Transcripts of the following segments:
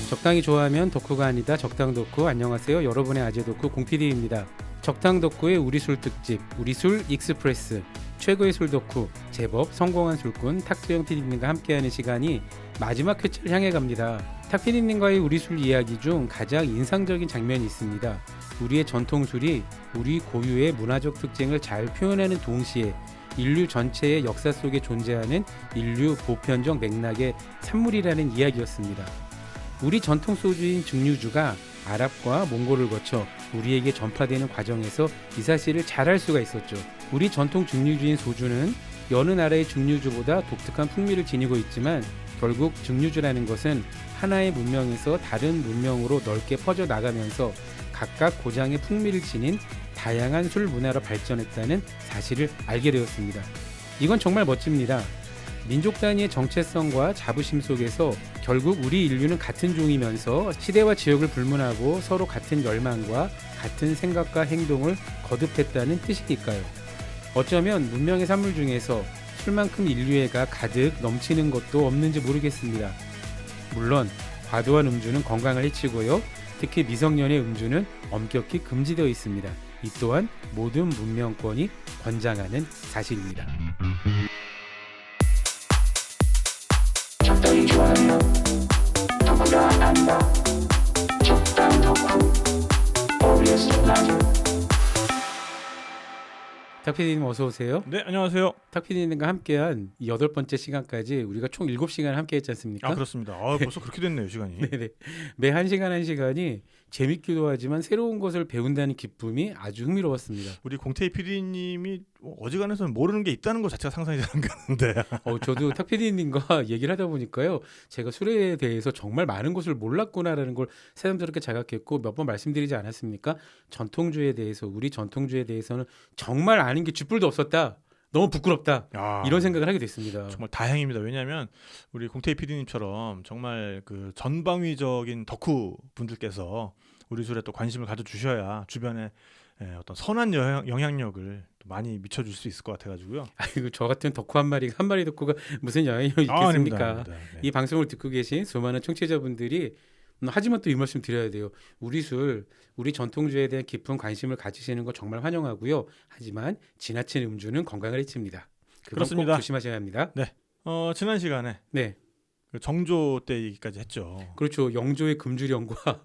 적당히 좋아하면 덕후가 아니다. 적당 덕후. 안녕하세요. 여러분의 아재 덕후 공PD입니다. 적당 덕후의 우리술 특집 우리술 익스프레스, 최고의 술 덕후 제법 성공한 술꾼 탁수영 PD님과 함께하는 시간이 마지막 회차를 향해 갑니다. 탁 PD님과의 우리술 이야기 중 가장 인상적인 장면이 있습니다. 우리의 전통술이 우리 고유의 문화적 특징을 잘 표현하는 동시에 인류 전체의 역사 속에 존재하는 인류 보편적 맥락의 산물이라는 이야기였습니다. 우리 전통 소주인 증류주가 아랍과 몽골을 거쳐 우리에게 전파되는 과정에서 이 사실을 잘 알 수가 있었죠. 우리 전통 증류주인 소주는 여느 나라의 증류주보다 독특한 풍미를 지니고 있지만 결국 증류주라는 것은 하나의 문명에서 다른 문명으로 넓게 퍼져나가면서 각각 고장의 풍미를 지닌 다양한 술 문화로 발전했다는 사실을 알게 되었습니다. 이건 정말 멋집니다. 민족 단위의 정체성과 자부심 속에서 결국 우리 인류는 같은 종이면서 시대와 지역을 불문하고 서로 같은 열망과 같은 생각과 행동을 거듭했다는 뜻이니까요. 어쩌면 문명의 산물 중에서 술만큼 인류애가 가득 넘치는 것도 없는지 모르겠습니다. 물론 과도한 음주는 건강을 해치고요. 특히 미성년의 음주는 엄격히 금지되어 있습니다. 이 또한 모든 문명권이 권장하는 사실입니다. 적당히 좋아하면 덕후가 아니다. 적당 덕후 OBS 라디오. 탁 PD님 어서 오세요. 네, 안녕하세요. 탁 PD님과 함께한 이 8번째 시간까지 우리가 총 7시간 함께 했지 않습니까? 아, 그렇습니다. 벌써 그렇게 됐네요, 시간이. 네네. 매 1시간 1시간이 재밌기도 하지만 새로운 것을 배운다는 기쁨이 아주 흥미로웠습니다. 우리 공태희 PD님이 어지간해서는 모르는 게 있다는 것 자체가 상상이 잘 안 가는데. 저도 탁 PD님과 얘기를 하다 보니까요. 제가 술에 대해서 정말 많은 것을 몰랐구나라는 걸 새삼스럽게 자각했고 몇 번 말씀드리지 않았습니까? 전통주에 대해서, 우리 전통주에 대해서는 정말 아는 게 쥐뿔도 없었다. 너무 부끄럽다. 이런 생각을 하게 됐습니다. 정말 다행입니다. 왜냐하면 우리 공태희 PD님처럼 정말 그 전방위적인 덕후 분들께서 우리 술에 또 관심을 가져주셔야 주변에 어떤 선한 영향력을 또 많이 미쳐줄 수 있을 것 같아가지고요. 아이고, 저 같은 덕후 한 마리 덕후가 무슨 영향력이 있겠습니까? 아닙니다. 네. 이 방송을 듣고 계신 수많은 청취자분들이 하지만 또 이 말씀 드려야 돼요. 우리 술, 우리 전통주에 대한 깊은 관심을 가지시는 거 정말 환영하고요. 하지만 지나친 음주는 건강을 해칩니다. 그건 그렇습니다. 꼭 조심하셔야 합니다. 네. 지난 시간에 네, 그 정조 때 얘기까지 했죠. 그렇죠. 영조의 금주령과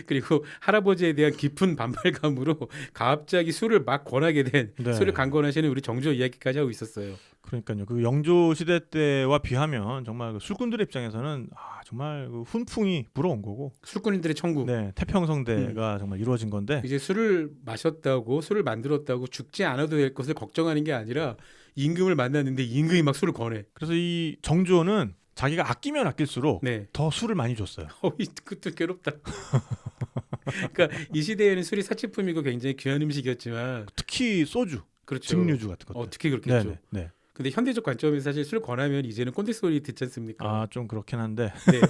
그리고 할아버지에 대한 깊은 반발감으로 갑자기 술을 막 권하게 된 네. 술을 강권하시는 우리 정조 이야기까지 하고 있었어요. 그러니까요. 그 영조 시대 때와 비하면 정말 그 술꾼들의 입장에서는 정말 그 훈풍이 불어온 거고. 술꾼들의 천국. 네, 태평성대가 정말 이루어진 건데. 이제 술을 마셨다고 술을 만들었다고 죽지 않아도 될 것을 걱정하는 게 아니라 임금을 만났는데 임금이 막 술을 권해. 그래서 이 정조는 자기가 아끼면 아낄수록 네. 더 술을 많이 줬어요. 그것도 괴롭다. 그러니까 이 시대에는 술이 사치품이고 굉장히 귀한 음식이었지만 특히 소주, 그렇죠. 증류주 같은 것들. 특히 그렇겠죠. 네네. 네. 근데 현대적 관점에서 사실 술 권하면 이제는 꼰대 소리 듣지 않습니까? 좀 그렇긴 한데. 네.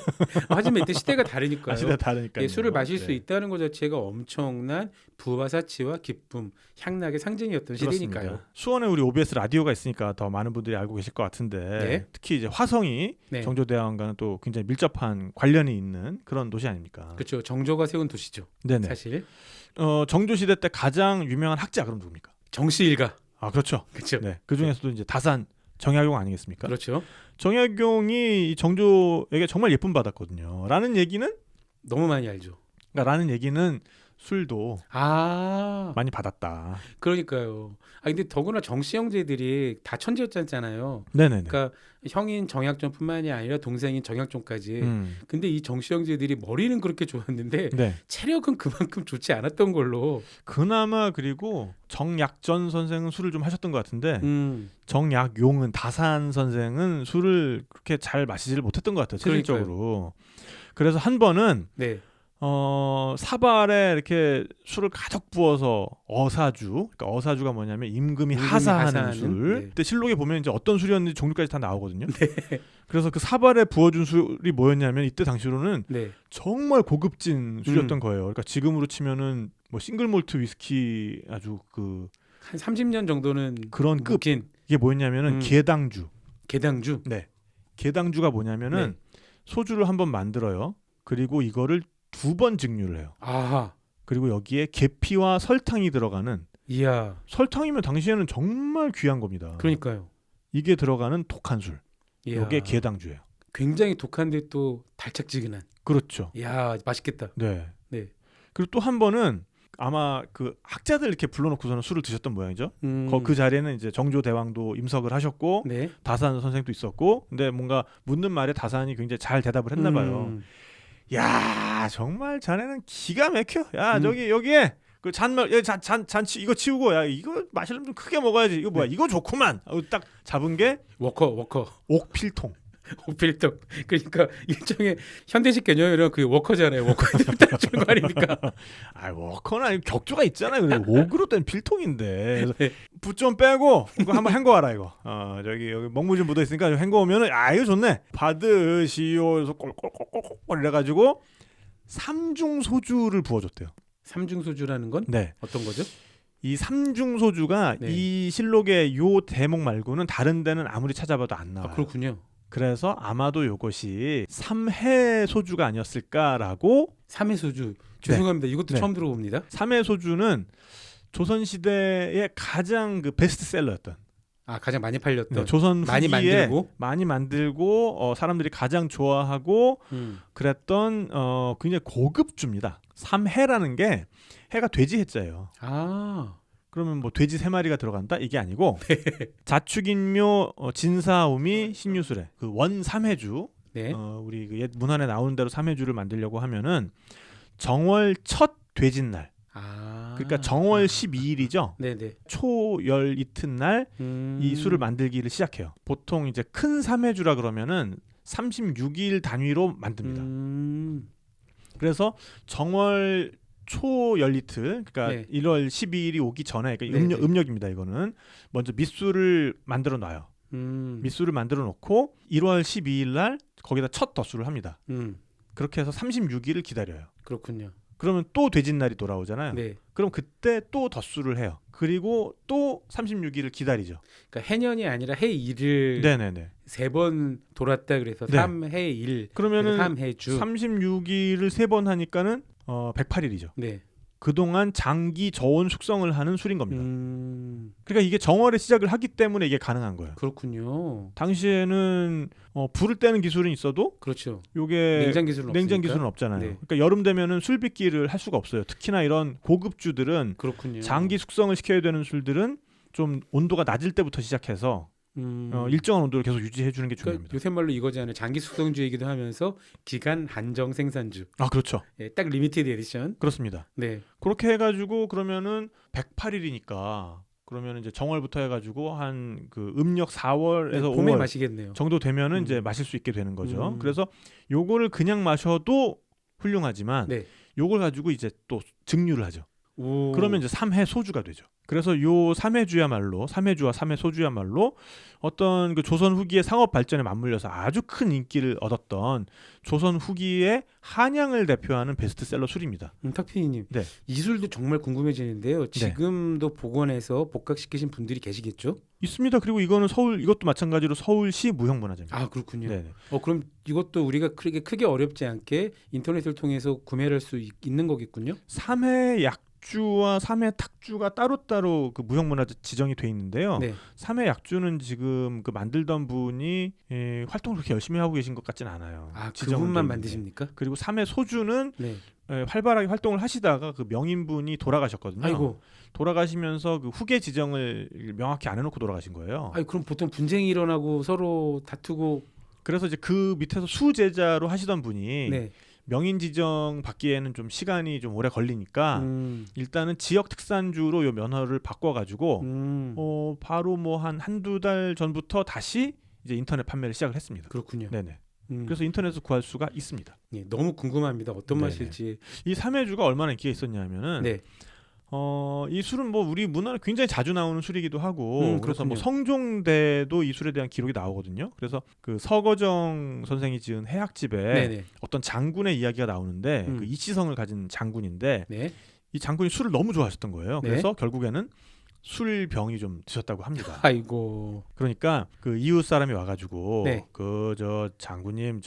하지만 이때 시대가 다르니까요. 시대가 다르니까요. 술을 마실 수 네. 있다는 것 자체가 엄청난 부와 사치와 기쁨, 향락의 상징이었던 그렇습니다. 시대니까요. 수원에 우리 OBS 라디오가 있으니까 더 많은 분들이 알고 계실 것 같은데 네. 특히 이제 화성이 네. 정조대왕과는 또 굉장히 밀접한 관련이 있는 그런 도시 아닙니까? 그렇죠. 정조가 세운 도시죠. 네네. 사실 정조 시대 때 가장 유명한 학자 그럼 누굽니까? 정씨일가. 그렇죠. 그렇죠. 네. 그 중에서도 이제 다산 정약용 아니겠습니까? 그렇죠. 정약용이 이 정조에게 정말 예쁨 받았거든요. 라는 얘기는 너무 많이 알죠. 라는 얘기는 술도 많이 받았다. 그러니까요. 근데 더구나 정씨 형제들이 다 천재였잖아요. 네네네. 그러니까 형인 정약전뿐만이 아니라 동생인 정약전까지. 근데 이 정씨 형제들이 머리는 그렇게 좋았는데 네. 체력은 그만큼 좋지 않았던 걸로. 그나마 그리고 정약전 선생은 술을 좀 하셨던 것 같은데 정약용은 다산 선생은 술을 그렇게 잘 마시지를 못했던 것 같아요. 체질적으로. 그래서 한 번은 네. 사발에 이렇게 술을 가득 부어서 어사주, 그러니까 어사주가 뭐냐면 임금이 하사하는 술. 네. 그때 실록에 보면 이제 어떤 술이었는지 종류까지 다 나오거든요. 그래서 그 사발에 부어준 술이 뭐였냐면 이때 당시로는 네. 정말 고급진 술이었던 거예요. 그러니까 지금으로 치면은 뭐 싱글 몰트 위스키 아주 그 한 30년 정도는 그런 급. 묵힌 이게 뭐였냐면은 개당주. 개당주. 네. 개당주가 뭐냐면은 소주를 한번 만들어요. 그리고 이거를 2번 증류를 해요. 아하. 그리고 여기에 계피와 설탕이 들어가는 이야. 설탕이면 당시에는 정말 귀한 겁니다. 그러니까요. 이게 들어가는 독한 술. 이야. 이게 개당주예요. 굉장히 독한데 또 달짝지근한. 그렇죠. 이야, 맛있겠다. 네. 네. 그리고 또 한 번은 아마 그 학자들 이렇게 불러놓고서는 술을 드셨던 모양이죠. 음. 그 자리에는 이제 정조대왕도 임석을 하셨고 네. 다산 선생도 있었고, 근데 뭔가 묻는 말에 다산이 굉장히 잘 대답을 했나 봐요. 야, 정말 자네는 기가 막혀. 야, 여기에 그 잔치 이거 치우고, 야, 이거 마시려면 좀 크게 먹어야지. 이거 뭐야? 이거 좋구만. 딱 잡은 게 워커. 옥필통. 오필떡. 그러니까 일종의 현대식 개념이랑 그 워커잖아요. 워커에 따라 주는 거 아닙니까? 아, 워커는 격조가 있잖아요. 그리고 옥으로 된 필통인데. 네. 붓 좀 빼고 이거 한번 헹궈와라 이거. 여기 여기 먹물 좀 묻어 있으니까 좀 헹궈오면은 이거 좋네. 받으시오. 그래서 꼴꼴꼴꼴꼴 이래가지고 삼중 소주를 부어줬대요. 삼중 소주라는 건 네. 어떤 거죠? 이 삼중 소주가 네. 이 실록의 요 대목 말고는 다른 데는 아무리 찾아봐도 안 나와요. 아, 그렇군요. 그래서 아마도 요것이 삼해 소주가 아니었을까라고. 삼해 소주. 죄송합니다. 이것도 네. 처음 들어봅니다. 삼해 소주는 조선 시대의 가장 그 베스트셀러였던. 아, 가장 많이 팔렸던. 조선 많이 후기에 만들고. 많이 만들고 사람들이 가장 좋아하고 그랬던 굉장히 고급주입니다. 삼해라는 게 해가 돼지 해자예요. 아. 그러면 뭐 돼지 3마리가 들어간다 이게 아니고 자축인묘 진사오미 신유술에 그 원삼해주. 네. 우리 그 옛 문헌에 나오는 대로 삼해주를 만들려고 하면은 정월 첫 돼진날. 아. 그러니까 정월 12일이죠. 네네. 초열 이튿날 이 술을 만들기를 시작해요. 보통 이제 큰 삼해주라 그러면은 36일 단위로 만듭니다. 그래서 정월 초열 이틀, 그러니까 네. 1월 12일이 오기 전에, 그러니까 네, 네. 음력입니다. 이거는 먼저 밑술을 만들어 놔요. 밑술을 만들어 놓고 1월 12일 날 거기다 첫 덧술을 합니다. 그렇게 해서 36일을 기다려요. 그렇군요. 그러면 또 돼진날이 돌아오잖아요. 네. 그럼 그때 또 덧술을 해요. 그리고 또 36일을 기다리죠. 그러니까 해년이 아니라 해일을 네네네. 3번 돌았다 그래서 네. 3해일. 그러면은 3해주. 36일을 3번 하니까는 108일이죠. 네. 그동안 장기 저온 숙성을 하는 술인 겁니다. 그러니까 이게 정월에 시작을 하기 때문에 이게 가능한 거예요. 그렇군요. 당시에는 불을 떼는 기술은 있어도 그렇죠. 요게 냉장 기술은 냉장 없으니까. 기술은 없잖아요. 네. 그러니까 여름 되면은 술 빚기를 할 수가 없어요. 특히나 이런 고급주들은 그렇군요. 장기 숙성을 시켜야 되는 술들은 좀 온도가 낮을 때부터 시작해서 일정한 온도를 계속 유지해 주는 게 그러니까 중요합니다. 요새 말로 이거잖아요. 장기 숙성주이기도 하면서 기간 한정 생산주. 아, 그렇죠. 예, 딱 리미티드 에디션. 그렇습니다. 네. 그렇게 해가지고 그러면은 108일이니까 그러면 이제 정월부터 해가지고 한 그 음력 4월에서 봄에 5월 마시겠네요. 정도 되면은 이제 마실 수 있게 되는 거죠. 음. 그래서 요거를 그냥 마셔도 훌륭하지만 네. 요걸 가지고 이제 또 증류를 하죠. 오. 그러면 이제 삼해 소주가 되죠. 그래서 요 삼해주야말로 삼해주와 삼해 소주야말로 어떤 그 조선 후기의 상업 발전에 맞물려서 아주 큰 인기를 얻었던 조선 후기의 한양을 대표하는 베스트셀러 술입니다. 탁피디님, 네. 이 술도 정말 궁금해지는데요. 지금도 복원해서 복각시키신 분들이 계시겠죠? 있습니다. 그리고 이거는 이것도 마찬가지로 서울시 무형문화재입니다. 아, 그렇군요. 네. 그럼 이것도 우리가 크게 어렵지 않게 인터넷을 통해서 구매를 할 수 있는 거겠군요. 삼해 약주와 삼해 탁주가 따로따로 그 무형문화재 지정이 돼 있는데요. 네. 삼해 약주는 지금 그 만들던 분이 활동을 그렇게 열심히 하고 계신 것 같지는 않아요. 아, 지정은 그분만 돼 만드십니까? 그리고 삼해 소주는 네. 활발하게 활동을 하시다가 그 명인분이 돌아가셨거든요. 아이고. 돌아가시면서 그 후계 지정을 명확히 안 해놓고 돌아가신 거예요. 아니, 그럼 보통 분쟁이 일어나고 서로 다투고. 그래서 이제 그 밑에서 수제자로 하시던 분이 네. 명인 지정 받기에는 좀 시간이 좀 오래 걸리니까 일단은 지역 특산주로 요 면허를 바꿔가지고 바로 뭐 한두 달 전부터 다시 이제 인터넷 판매를 시작을 했습니다. 그렇군요. 네네. 그래서 인터넷에서 구할 수가 있습니다. 예, 너무 궁금합니다. 어떤 네네. 맛일지. 이 삼해주가 얼마나 인기가 있었냐면은 네. 이 술은 뭐 우리 문화에 굉장히 자주 나오는 술이기도 하고 그래서 뭐 그렇군요. 성종대도 이 술에 대한 기록이 나오거든요. 그래서 그 서거정 선생이 지은 해학집에 네네. 어떤 장군의 이야기가 나오는데 음. 그 이치성을 가진 장군인데 네. 이 장군이 술을 너무 좋아하셨던 거예요. 네. 그래서 결국에는 술병이 좀 드셨다고 합니다. 아이고. 그러니까 그 이웃 사람이 와가지고 네. 그 저 장군님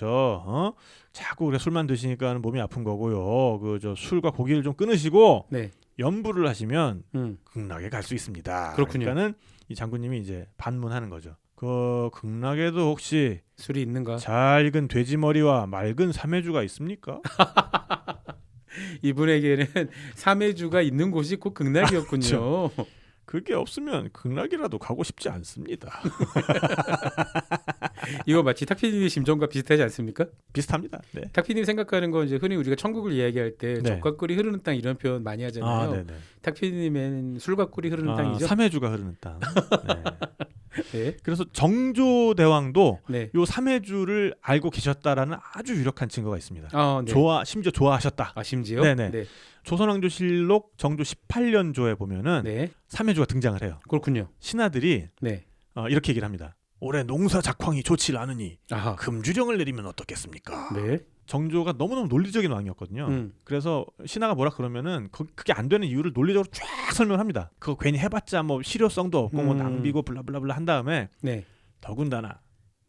자꾸 그래 술만 드시니까 몸이 아픈 거고요. 그 저 술과 고기를 좀 끊으시고 네. 연부를 하시면 음. 극락에 갈 수 있습니다. 그렇군요. 그러니까는 이 장군님이 이제 반문하는 거죠. 그 극락에도 혹시 술이 있는가? 잘 익은 돼지머리와 맑은 삼해주가 있습니까? 이분에게는 삼해주가 있는 곳이 꼭 극락이었군요. 그게 없으면 극락이라도 가고 싶지 않습니다. 이거 마치 탁피디님 심정과 비슷하지 않습니까? 비슷합니다. 네. 탁피디님 생각하는 건 이제 흔히 우리가 천국을 이야기할 때 네. 젖과 꿀이 흐르는 땅 이런 표현 많이 하잖아요. 네네. 탁피디님은 술과 꿀이 흐르는 땅이죠. 삼해주가 흐르는 땅. 네. 네. 그래서 정조대왕도 네. 요 삼해주를 알고 계셨다라는 아주 유력한 증거가 있습니다. 네. 심지어 좋아하셨다. 심지어? 네네. 네. 조선왕조실록 정조 18년조에 보면은 네. 삼해주가 등장을 해요. 그렇군요. 신하들이 네. 이렇게 얘기를 합니다. 올해 농사 작황이 좋지 않으니 아하. 금주령을 내리면 어떻겠습니까? 네. 정조가 너무너무 논리적인 왕이었거든요. 그래서 신하가 뭐라 그러면은 그게 안 되는 이유를 논리적으로 쫙 설명을 합니다. 그거 괜히 해봤자 뭐 실효성도 없고 뭐 낭비고 블라블라블라 한 다음에 네. 더군다나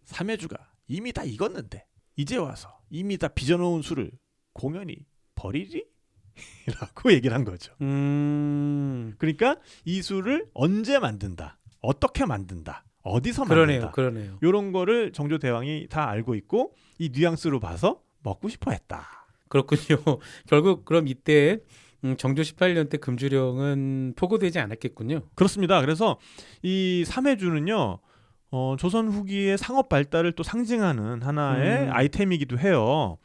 삼해주가 이미 다 익었는데 이제 와서 이미 다 빚어놓은 술을 공연히 버리리? 라고 얘기를 한 거죠. 그러니까 이 술을 언제 만든다, 어떻게 만든다, 어디서 만든다, 그러네요. 이런 거를 정조 대왕이 다 알고 있고 이 뉘앙스로 봐서 먹고 싶어 했다. 그렇군요. 결국 그럼 이때 정조 18년 때 금주령은 포고되지 않았겠군요. 그렇습니다. 그래서 이 삼해주는요, 조선 후기의 상업 발달을 또 상징하는 하나의 아이템이기도 해요.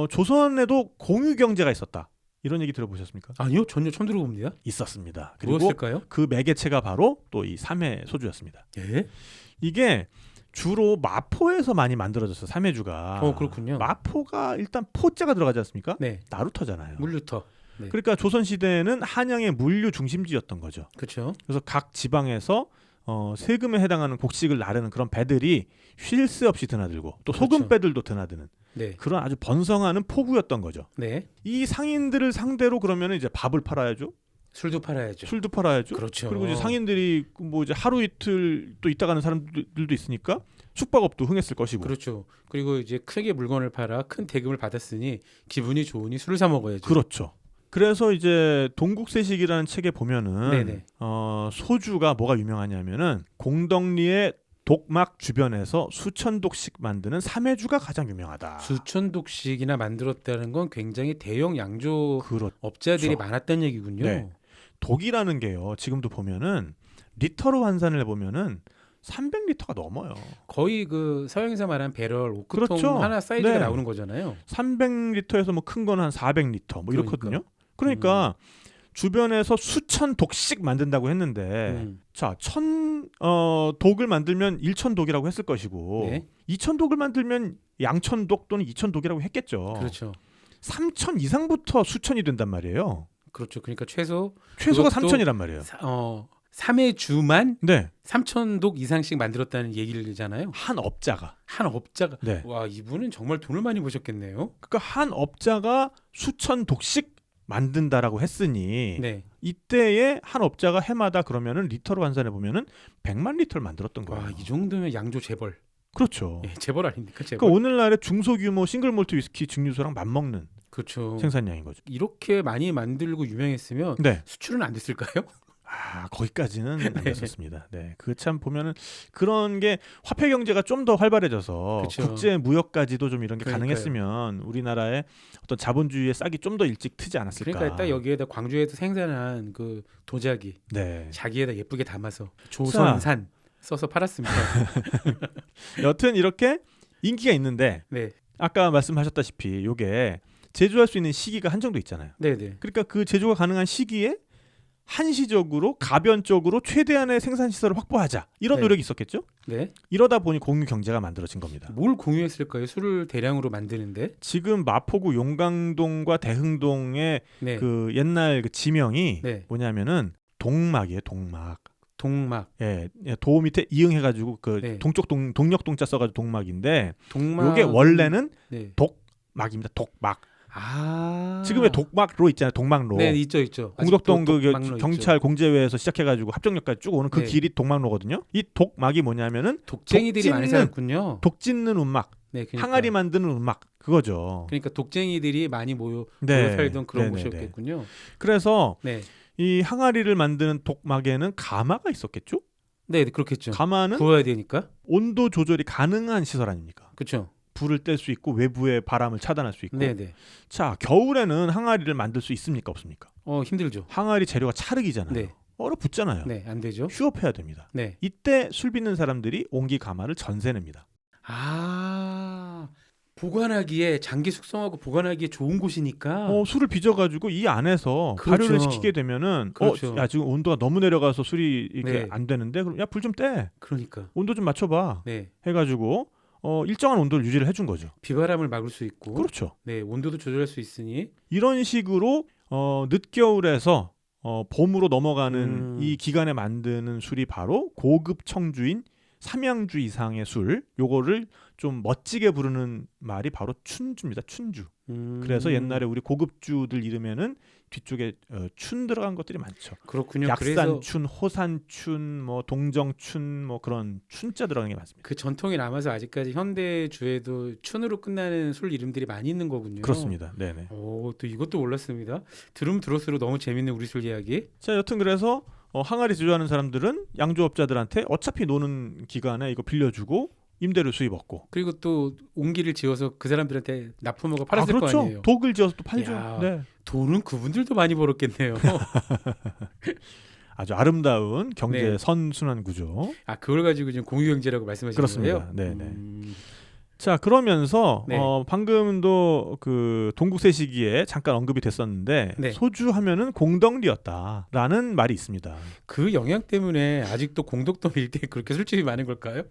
조선에도 공유 경제가 있었다. 이런 얘기 들어보셨습니까? 아니요, 전혀 처음 들어봅니다. 있었습니다. 그리고 무엇일까요? 그 매개체가 바로 또 이 삼해 소주였습니다. 예? 이게 주로 마포에서 많이 만들어졌어요. 삼해주가. 그렇군요. 마포가 일단 포자가 들어가지 않습니까? 네. 나루터잖아요. 물류터. 네. 그러니까 조선 시대에는 한양의 물류 중심지였던 거죠. 그렇죠. 그래서 각 지방에서 세금에 해당하는 곡식을 나르는 그런 배들이 쉴 새 없이 드나들고 또 소금 그렇죠. 배들도 드나드는 네. 그런 아주 번성하는 포구였던 거죠. 네. 이 상인들을 상대로 그러면 이제 밥을 팔아야죠. 술도 팔아야죠. 술도 팔아야죠. 그렇죠. 그리고 이제 상인들이 뭐 이제 하루 이틀 또 있다 가는 사람들도 있으니까 숙박업도 흥했을 것이고. 그렇죠. 그리고 이제 크게 물건을 팔아 큰 대금을 받았으니 기분이 좋으니 술을 사 먹어야죠. 그렇죠. 그래서 이제 동국세식이라는 책에 보면은 네네. 소주가 뭐가 유명하냐면은 공덕리의 독막 주변에서 수천 독씩 만드는 삼해주가 가장 유명하다. 수천 독씩이나 만들었다는 건 굉장히 대형 양조 그렇죠. 업자들이 많았다는 얘기군요. 네. 독이라는 게요. 지금도 보면은 리터로 환산을 해보면은 300리터가 넘어요. 거의 그 서양에서 말한 배럴 오크통 그렇죠. 하나 사이즈가 네. 나오는 거잖아요. 300리터에서 뭐 큰 건 한 400리터 뭐 이렇거든요. 그러니까 주변에서 수천 독씩 만든다고 했는데 자, 1000 독을 만들면 1000독이라고 했을 것이고 네. 2000독을 만들면 양천독 또는 2000독이라고 했겠죠. 그렇죠. 3000 이상부터 수천이 된단 말이에요. 그렇죠. 그러니까 최소가 그것도 3000이란 말이에요. 3회 주만 네. 3000독 이상씩 만들었다는 얘기잖아요. 한 업자가. 한 업자가. 네. 와, 이분은 정말 돈을 많이 버셨겠네요. 그러니까 한 업자가 수천 독씩 만든다라고 했으니 네. 이때에 한 업자가 해마다 그러면은 리터로 환산해 보면은 100만 리터를 만들었던 거예요. 와, 이 정도면 양조 재벌. 그렇죠. 예, 재벌 아닙니까? 재벌. 그러니까 오늘날의 중소규모 싱글몰트 위스키 증류소랑 맞먹는 그렇죠. 생산량인 거죠. 이렇게 많이 만들고 유명했으면 네. 수출은 안 됐을까요? 거기까지는 안 됐었습니다. 네, 그 참 보면은 그런 게 화폐 경제가 좀 더 활발해져서 그쵸. 국제 무역까지도 좀 이런 게 그러니까요. 가능했으면 우리나라의 어떤 자본주의의 싹이 좀 더 일찍 트지 않았을까. 그러니까 딱 여기에다 광주에서 생산한 그 도자기 네. 자기에다 예쁘게 담아서 조선산 써서 팔았습니다. 여튼 이렇게 인기가 있는데 네, 아까 말씀하셨다시피 이게 제조할 수 있는 시기가 한정돼 있잖아요. 네, 네. 그러니까 그 제조가 가능한 시기에 한시적으로 가변적으로 최대한의 생산 시설을 확보하자 이런 네. 노력이 있었겠죠. 네. 이러다 보니 공유 경제가 만들어진 겁니다. 뭘 공유했을까요? 술을 대량으로 만드는데. 지금 마포구 용강동과 대흥동의 네. 그 옛날 그 지명이 네. 뭐냐면은 동막이에요. 동막. 동막. 예, 도 밑에 이응해가지고 그 네. 동쪽 동력동자 써가지고 동막인데 동막. 요게 원래는 네. 독막입니다. 독막. 아. 지금의 독막로 있잖아요. 독막로. 네, 있죠. 공덕동 아직도 그 독막로 경찰 있죠. 공제회에서 시작해가지고 합정역까지 쭉 오는 그 네. 길이 독막로거든요. 이 독막이 뭐냐면은 독쟁이들이 많이 독 살았군요. 독짓는 운막, 네, 그러니까. 항아리 만드는 운막 그거죠. 그러니까 독쟁이들이 많이 모여 네. 살던 그런 네네네. 곳이었겠군요. 그래서 네. 이 항아리를 만드는 독막에는 가마가 있었겠죠. 네, 그렇겠죠. 가마는 구워야 되니까. 온도 조절이 가능한 시설 아닙니까? 그렇죠. 불을 뗄 수 있고 외부의 바람을 차단할 수 있고. 네, 네. 자, 겨울에는 항아리를 만들 수 있습니까? 없습니까? 힘들죠. 항아리 재료가 찰흙이잖아요. 네. 얼어붙잖아요. 네, 안 되죠. 휴업해야 됩니다. 네. 이때 술 빚는 사람들이 옹기 가마를 전세냅니다. 아. 보관하기에 장기 숙성하고 보관하기에 좋은 곳이니까. 술을 빚어가지고 이 안에서 그렇죠. 발효를 시키게 되면은 그렇죠. 야 지금 온도가 너무 내려가서 술이 이렇게 네. 안 되는데 그럼 야 불 좀 떼. 그러니까. 온도 좀 맞춰봐. 네. 해가지고 일정한 온도를 유지를 해준 거죠. 비바람을 막을 수 있고. 그렇죠. 네, 온도도 조절할 수 있으니. 이런 식으로 늦겨울에서 봄으로 넘어가는 이 기간에 만드는 술이 바로 고급 청주인 삼양주 이상의 술. 요거를 좀 멋지게 부르는 말이 바로 춘주입니다. 춘주. 그래서 옛날에 우리 고급주들 이름에는 뒤쪽에 춘 들어간 것들이 많죠. 그렇군요. 그래서 약산춘, 호산춘, 뭐 동정춘, 뭐 그런 춘자 들어간 게 많습니다. 그 전통이 남아서 아직까지 현대주에도 춘으로 끝나는 술 이름들이 많이 있는 거군요. 그렇습니다. 네네. 오, 또 이것도 몰랐습니다. 들으면 들을수록 너무 재밌는 우리 술 이야기. 자, 여튼 그래서 항아리 제조하는 사람들은 양조업자들한테 어차피 노는 기간에 이거 빌려주고 임대료 수입 얻고. 그리고 또 옹기를 지어서 그 사람들한테 납품하고 팔았을 그렇죠. 거 아니에요. 독을 지어서 또 팔죠. 야. 네. 돈은 그분들도 많이 벌었겠네요. 아주 아름다운 경제 네. 선순환 구조. 아, 그걸 가지고 지금 공유경제라고 말씀하시는 그렇습니다. 거예요? 네네. 자, 그러면서 네. 방금도 그 동국세 시기에 잠깐 언급이 됐었는데 네. 소주 하면은 공덕리였다라는 말이 있습니다. 그 영향 때문에 아직도 공덕동 일대에 그렇게 술집이 많은 걸까요?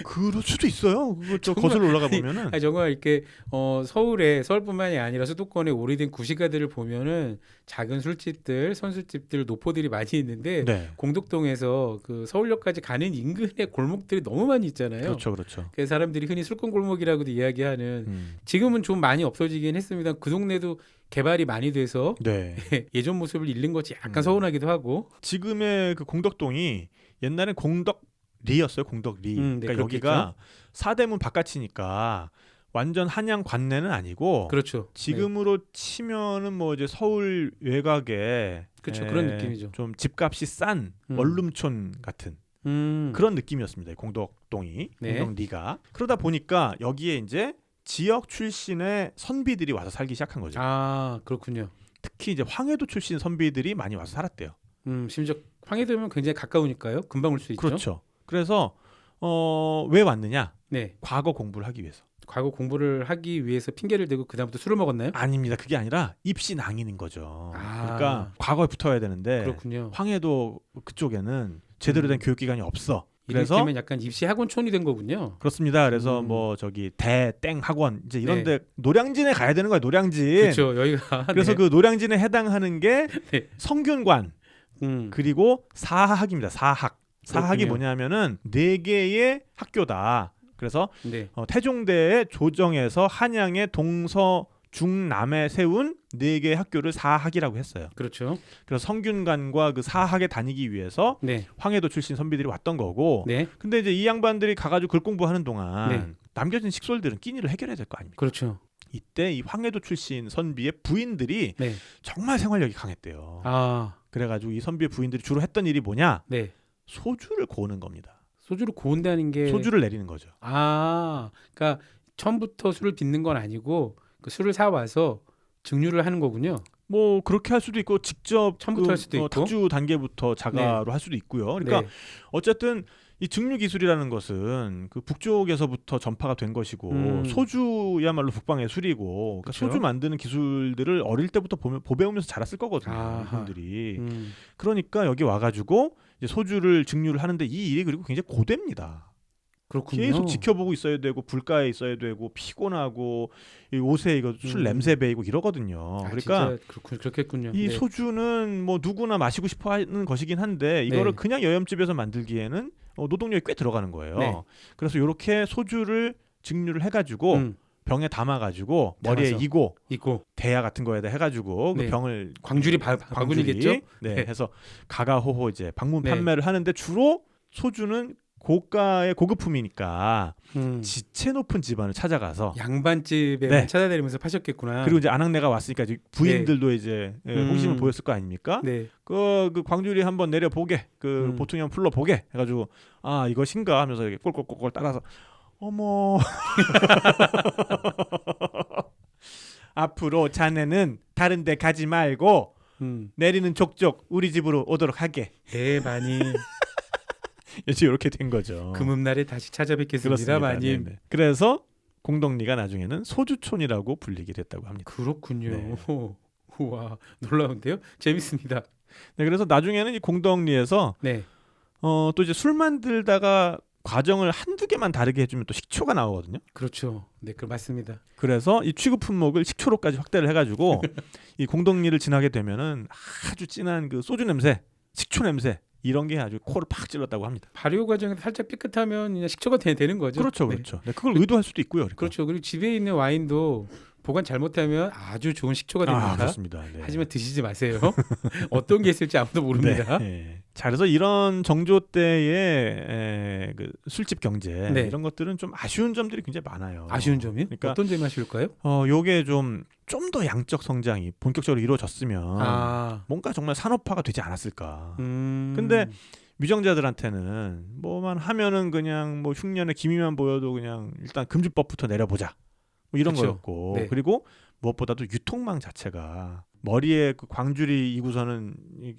그럴 수도 있어요. 그거 저 정말, 거슬러 올라가 보면은 아니, 정말 이렇게 서울뿐만이 아니라 수도권의 오래된 구시가들을 보면은 작은 술집들, 선술집들, 노포들이 많이 있는데 네. 공덕동에서 그 서울역까지 가는 인근의 골목들이 너무 많이 있잖아요. 그렇죠, 그렇죠. 그래서 사람들이 흔히 술꾼 골목이라고도 이야기하는 지금은 좀 많이 없어지긴 했습니다. 그 동네도 개발이 많이 돼서 네. 예전 모습을 잃는 것이 약간 서운하기도 하고. 지금의 그 공덕동이 옛날엔 공덕리였어요. 공덕리. 네, 그러니까 여기가 사대문 바깥이니까 완전 한양 관내는 아니고 그렇죠. 지금으로 치면은 뭐 이제 서울 외곽에 그렇죠. 그런 느낌이죠. 좀 집값이 싼 원룸촌 같은 그런 느낌이었습니다. 공덕동이 네. 공덕리가 그러다 보니까 여기에 이제 지역 출신의 선비들이 와서 살기 시작한 거죠. 아, 그렇군요. 특히 이제 황해도 출신 선비들이 많이 와서 살았대요. 심지어 황해도면 굉장히 가까우니까요. 금방 올 수 있죠. 그렇죠. 그래서 왜 왔느냐? 네. 과거 공부를 하기 위해서. 과거 공부를 하기 위해서 핑계를 대고 그다음부터 술을 먹었나요? 아닙니다. 그게 아니라 입시 낭인인 거죠. 아. 그러니까 과거에 붙어야 되는데 그렇군요. 황해도 그쪽에는 제대로 된 교육기관이 없어. 그래서 이를테면 약간 입시 학원촌이 된 거군요. 그렇습니다. 그래서 뭐 저기 대땡 학원 이제 이런데 네. 노량진에 가야 되는 거야. 노량진. 그렇죠. 여기가 그래서 네. 그 노량진에 해당하는 게 네. 성균관 그리고 사학입니다. 사학. 사학이 그렇군요. 뭐냐면은 4개의 학교다. 그래서 네. 태종대에 조정해서 한양의 동서 중남에 세운 4개의 학교를 사학이라고 했어요. 그렇죠. 그래서 성균관과 그 사학에 다니기 위해서 네. 황해도 출신 선비들이 왔던 거고. 네. 근데 이제 이 양반들이 가가지고 글 공부하는 동안 네. 남겨진 식솔들은 끼니를 해결해야 될 거 아닙니까? 그렇죠. 이때 이 황해도 출신 선비의 부인들이 네. 정말 생활력이 강했대요. 아, 그래가지고 이 선비의 부인들이 주로 했던 일이 뭐냐? 네. 소주를 고우는 겁니다. 소주를 고운다는 게 소주를 내리는 거죠. 아, 그러니까 처음부터 술을 빚는 건 아니고 그 술을 사 와서 증류를 하는 거군요. 뭐 그렇게 할 수도 있고 직접 처음부터 할 수도 있고. 탁주 단계부터 자가로 할 수도 있고요. 그러니까 네. 어쨌든 이 증류 기술이라는 것은 그 북쪽에서부터 전파가 된 것이고 소주야말로 북방의 술이고 그러니까 그쵸? 소주 만드는 기술들을 어릴 때부터 보배우면서 자랐을 거거든요. 아하. 이분들이. 그러니까 여기 와가지고 이제 소주를 증류를 하는데 이 일이 그리고 굉장히 고됩니다. 그렇군요. 계속 지켜보고 있어야 되고 불가에 있어야 되고 피곤하고 이 옷에 이거 술 냄새 배이고 이러거든요. 아, 그러니까 진짜 그렇겠군요. 이 네. 소주는 뭐 누구나 마시고 싶어하는 것이긴 한데 이거를 네. 그냥 여염집에서 만들기에는 노동력이 꽤 들어가는 거예요. 네. 그래서 이렇게 소주를 증류를 해가지고 병에 담아가지고 머리에 담아서. 이고 있고 대야 같은 거에다 해가지고 네. 그 병을 광주리 바구니겠죠? 네, 네. 해서 가가호호 이제 방문 네. 판매를 하는데 주로 소주는 고가의 고급품이니까 지체 높은 집안을 찾아가서 양반집에 네. 찾아다니면서 파셨겠구나. 그리고 이제 아낙네가 왔으니까 이제 부인들도 이제 호기심을 보였을 거 아닙니까? 네. 그 광주리 한번 내려 보게, 그 보통이 한번 불러 보게 해가지고 아 이것인가 하면서 이렇게 꼴꼴꼴꼴 따라서 어머 앞으로 자네는 다른데 가지 말고 내리는 족족 우리 집으로 오도록 하게. 네, 마님. 이제 이렇게 된 거죠. 금음날에 다시 찾아뵙겠습니다, 그렇습니다. 마님. 네네. 그래서 공덕리가 나중에는 소주촌이라고 불리게 됐다고 합니다. 그렇군요. 네. 우와, 놀라운데요? 재밌습니다. 네, 그래서 나중에는 이 공덕리에서 네. 또 이제 술 만들다가 과정을 한두 개만 다르게 해주면 또 식초가 나오거든요. 그렇죠. 네, 그 맞습니다. 그래서 이 취급 품목을 식초로까지 확대를 해가지고 이 공덕리를 지나게 되면은 아주 진한 그 소주 냄새, 식초 냄새 이런 게 아주 코를 팍 찔렀다고 합니다. 발효 과정에서 살짝 삐끗하면 그냥 식초가 되는 거죠. 그렇죠, 네. 그렇죠. 네, 그걸 의도할 수도 있고요. 그러니까. 그렇죠. 그리고 집에 있는 와인도 보관 잘못하면 아주 좋은 식초가 됩니다. 그렇습니다. 네. 하지만 드시지 마세요. 어떤 게 있을지 아무도 모릅니다. 네. 자, 그래서 이런 정조 때의 그 술집 경제 네. 이런 것들은 좀 아쉬운 점들이 굉장히 많아요. 아쉬운 점이요? 그러니까 어떤 점이 아쉬울까요? 요게 좀 더 양적 성장이 본격적으로 이루어졌으면 뭔가 정말 산업화가 되지 않았을까. 근데 위정자들한테는 뭐만 하면은 그냥 뭐 흉년에 기미만 보여도 그냥 일단 금주법부터 내려보자. 뭐 이런 그쵸. 거였고 네. 그리고 무엇보다도 유통망 자체가 머리에 그 광주리 이구선은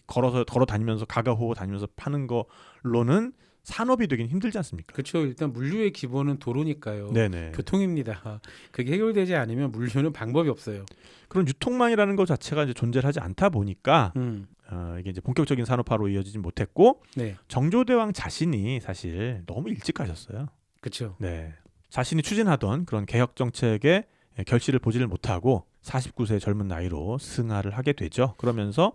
걸어 다니면서 가가호호 다니면서 파는 거로는 산업이 되긴 힘들지 않습니까? 그렇죠. 일단 물류의 기본은 도로니까요. 네네. 교통입니다. 그게 해결되지 않으면 물류는 방법이 없어요. 그런 유통망이라는 것 자체가 이제 존재하지 않다 보니까 이게 이제 본격적인 산업화로 이어지지 못했고 네, 정조대왕 자신이 사실 너무 일찍 가셨어요. 그렇죠. 네. 자신이 추진하던 그런 개혁 정책의 결실을 보지를 못하고 49세의 젊은 나이로 승하를 하게 되죠. 그러면서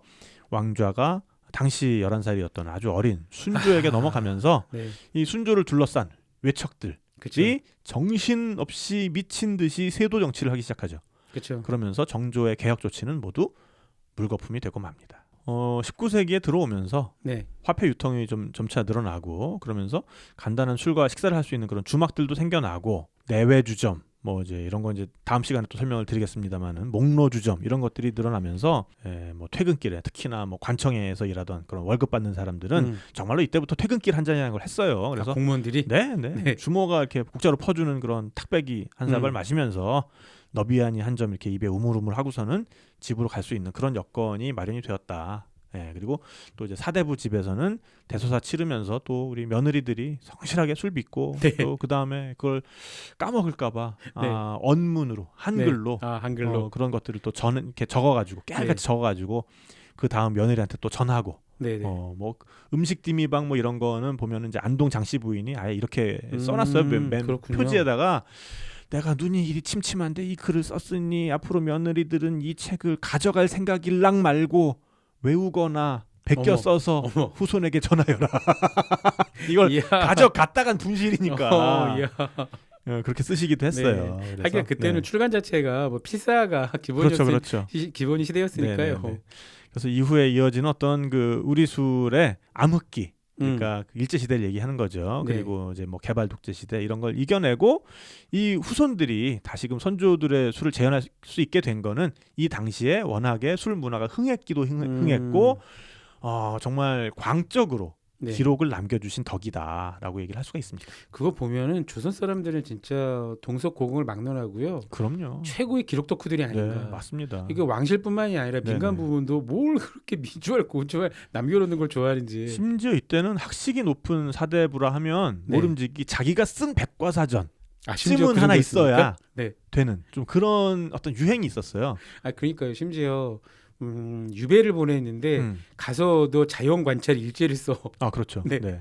왕좌가 당시 11살이었던 아주 어린 순조에게 넘어가면서 네, 이 순조를 둘러싼 외척들이 그렇죠. 정신없이 미친 듯이 세도 정치를 하기 시작하죠. 그렇죠. 그러면서 정조의 개혁 조치는 모두 물거품이 되고 맙니다. 19세기에 들어오면서 네, 화폐 유통이 좀 점차 늘어나고 그러면서 간단한 술과 식사를 할 수 있는 그런 주막들도 생겨나고 내외주점 뭐 이제 이런 건 이제 다음 시간에 또 설명을 드리겠습니다만은 목로주점 이런 것들이 늘어나면서 뭐 퇴근길에 특히나 뭐 관청에서 일하던 그런 월급 받는 사람들은 정말로 이때부터 퇴근길 한 잔이라는 걸 했어요. 그래서 공무원들이 네. 주모가 이렇게 국자로 퍼주는 그런 탁배기 한 사발 마시면서 너비아니 한 점 이렇게 입에 우물우물 하고서는 집으로 갈 수 있는 그런 여건이 마련이 되었다. 네, 그리고 또 이제 사대부 집에서는 대소사 치르면서 또 우리 며느리들이 성실하게 술 빚고 네. 또 그 다음에 그걸 까먹을까봐 네. 언문으로 한글로 네. 한글로. 그런 것들을 또 이렇게 적어가지고 깨알같이 적어가지고 그 다음 며느리한테 또 전하고 네, 네. 뭐 음식 디미방 뭐 이런 거는 보면은 이제 안동 장씨 부인이 아예 이렇게 써놨어요. 맨 그렇군요. 표지에다가 내가 눈이 이리 침침한데 이 글을 썼으니 앞으로 며느리들은 이 책을 가져갈 생각일랑 말고 외우거나 베껴 어머, 써서 어머. 후손에게 전하여라. 이걸 이야. 가져갔다간 둔실이니까 이야. 그렇게 쓰시기도 했어요. 그래서, 하긴 그때는 네. 출간 자체가 뭐 필사가 기본이었으니 그렇죠. 기본이 시대였으니까요. 네네네. 그래서 이후에 이어진 어떤 그 우리 술의 암흑기, 그러니까 일제 시대를 얘기하는 거죠. 네. 그리고 이제 뭐 개발 독재 시대 이런 걸 이겨내고 이 후손들이 다시금 선조들의 술을 재현할 수 있게 된 거는 이 당시에 워낙에 술 문화가 흥했기도 흥했고 정말 광적으로 네. 기록을 남겨주신 덕이다라고 얘기를 할 수가 있습니다. 그거 보면은 조선 사람들은 진짜 동서고금을 막론하고요. 그럼요. 최고의 기록 덕후들이 아닌가. 네, 맞습니다. 이게 왕실뿐만이 아니라 민간 네네. 부분도 뭘 그렇게 미주알 고주알 남겨놓는 걸 좋아하는지. 심지어 이때는 학식이 높은 사대부라 하면 네. 모름지기 자기가 쓴 백과사전 심지어 찜은 그런 하나 거 있어야 있습니까? 네. 되는 좀 그런 어떤 유행이 있었어요. 그러니까요. 심지어 유배를 보냈는데 가서도 자연 관찰 일지를 써. 아 그렇죠. 네. 네.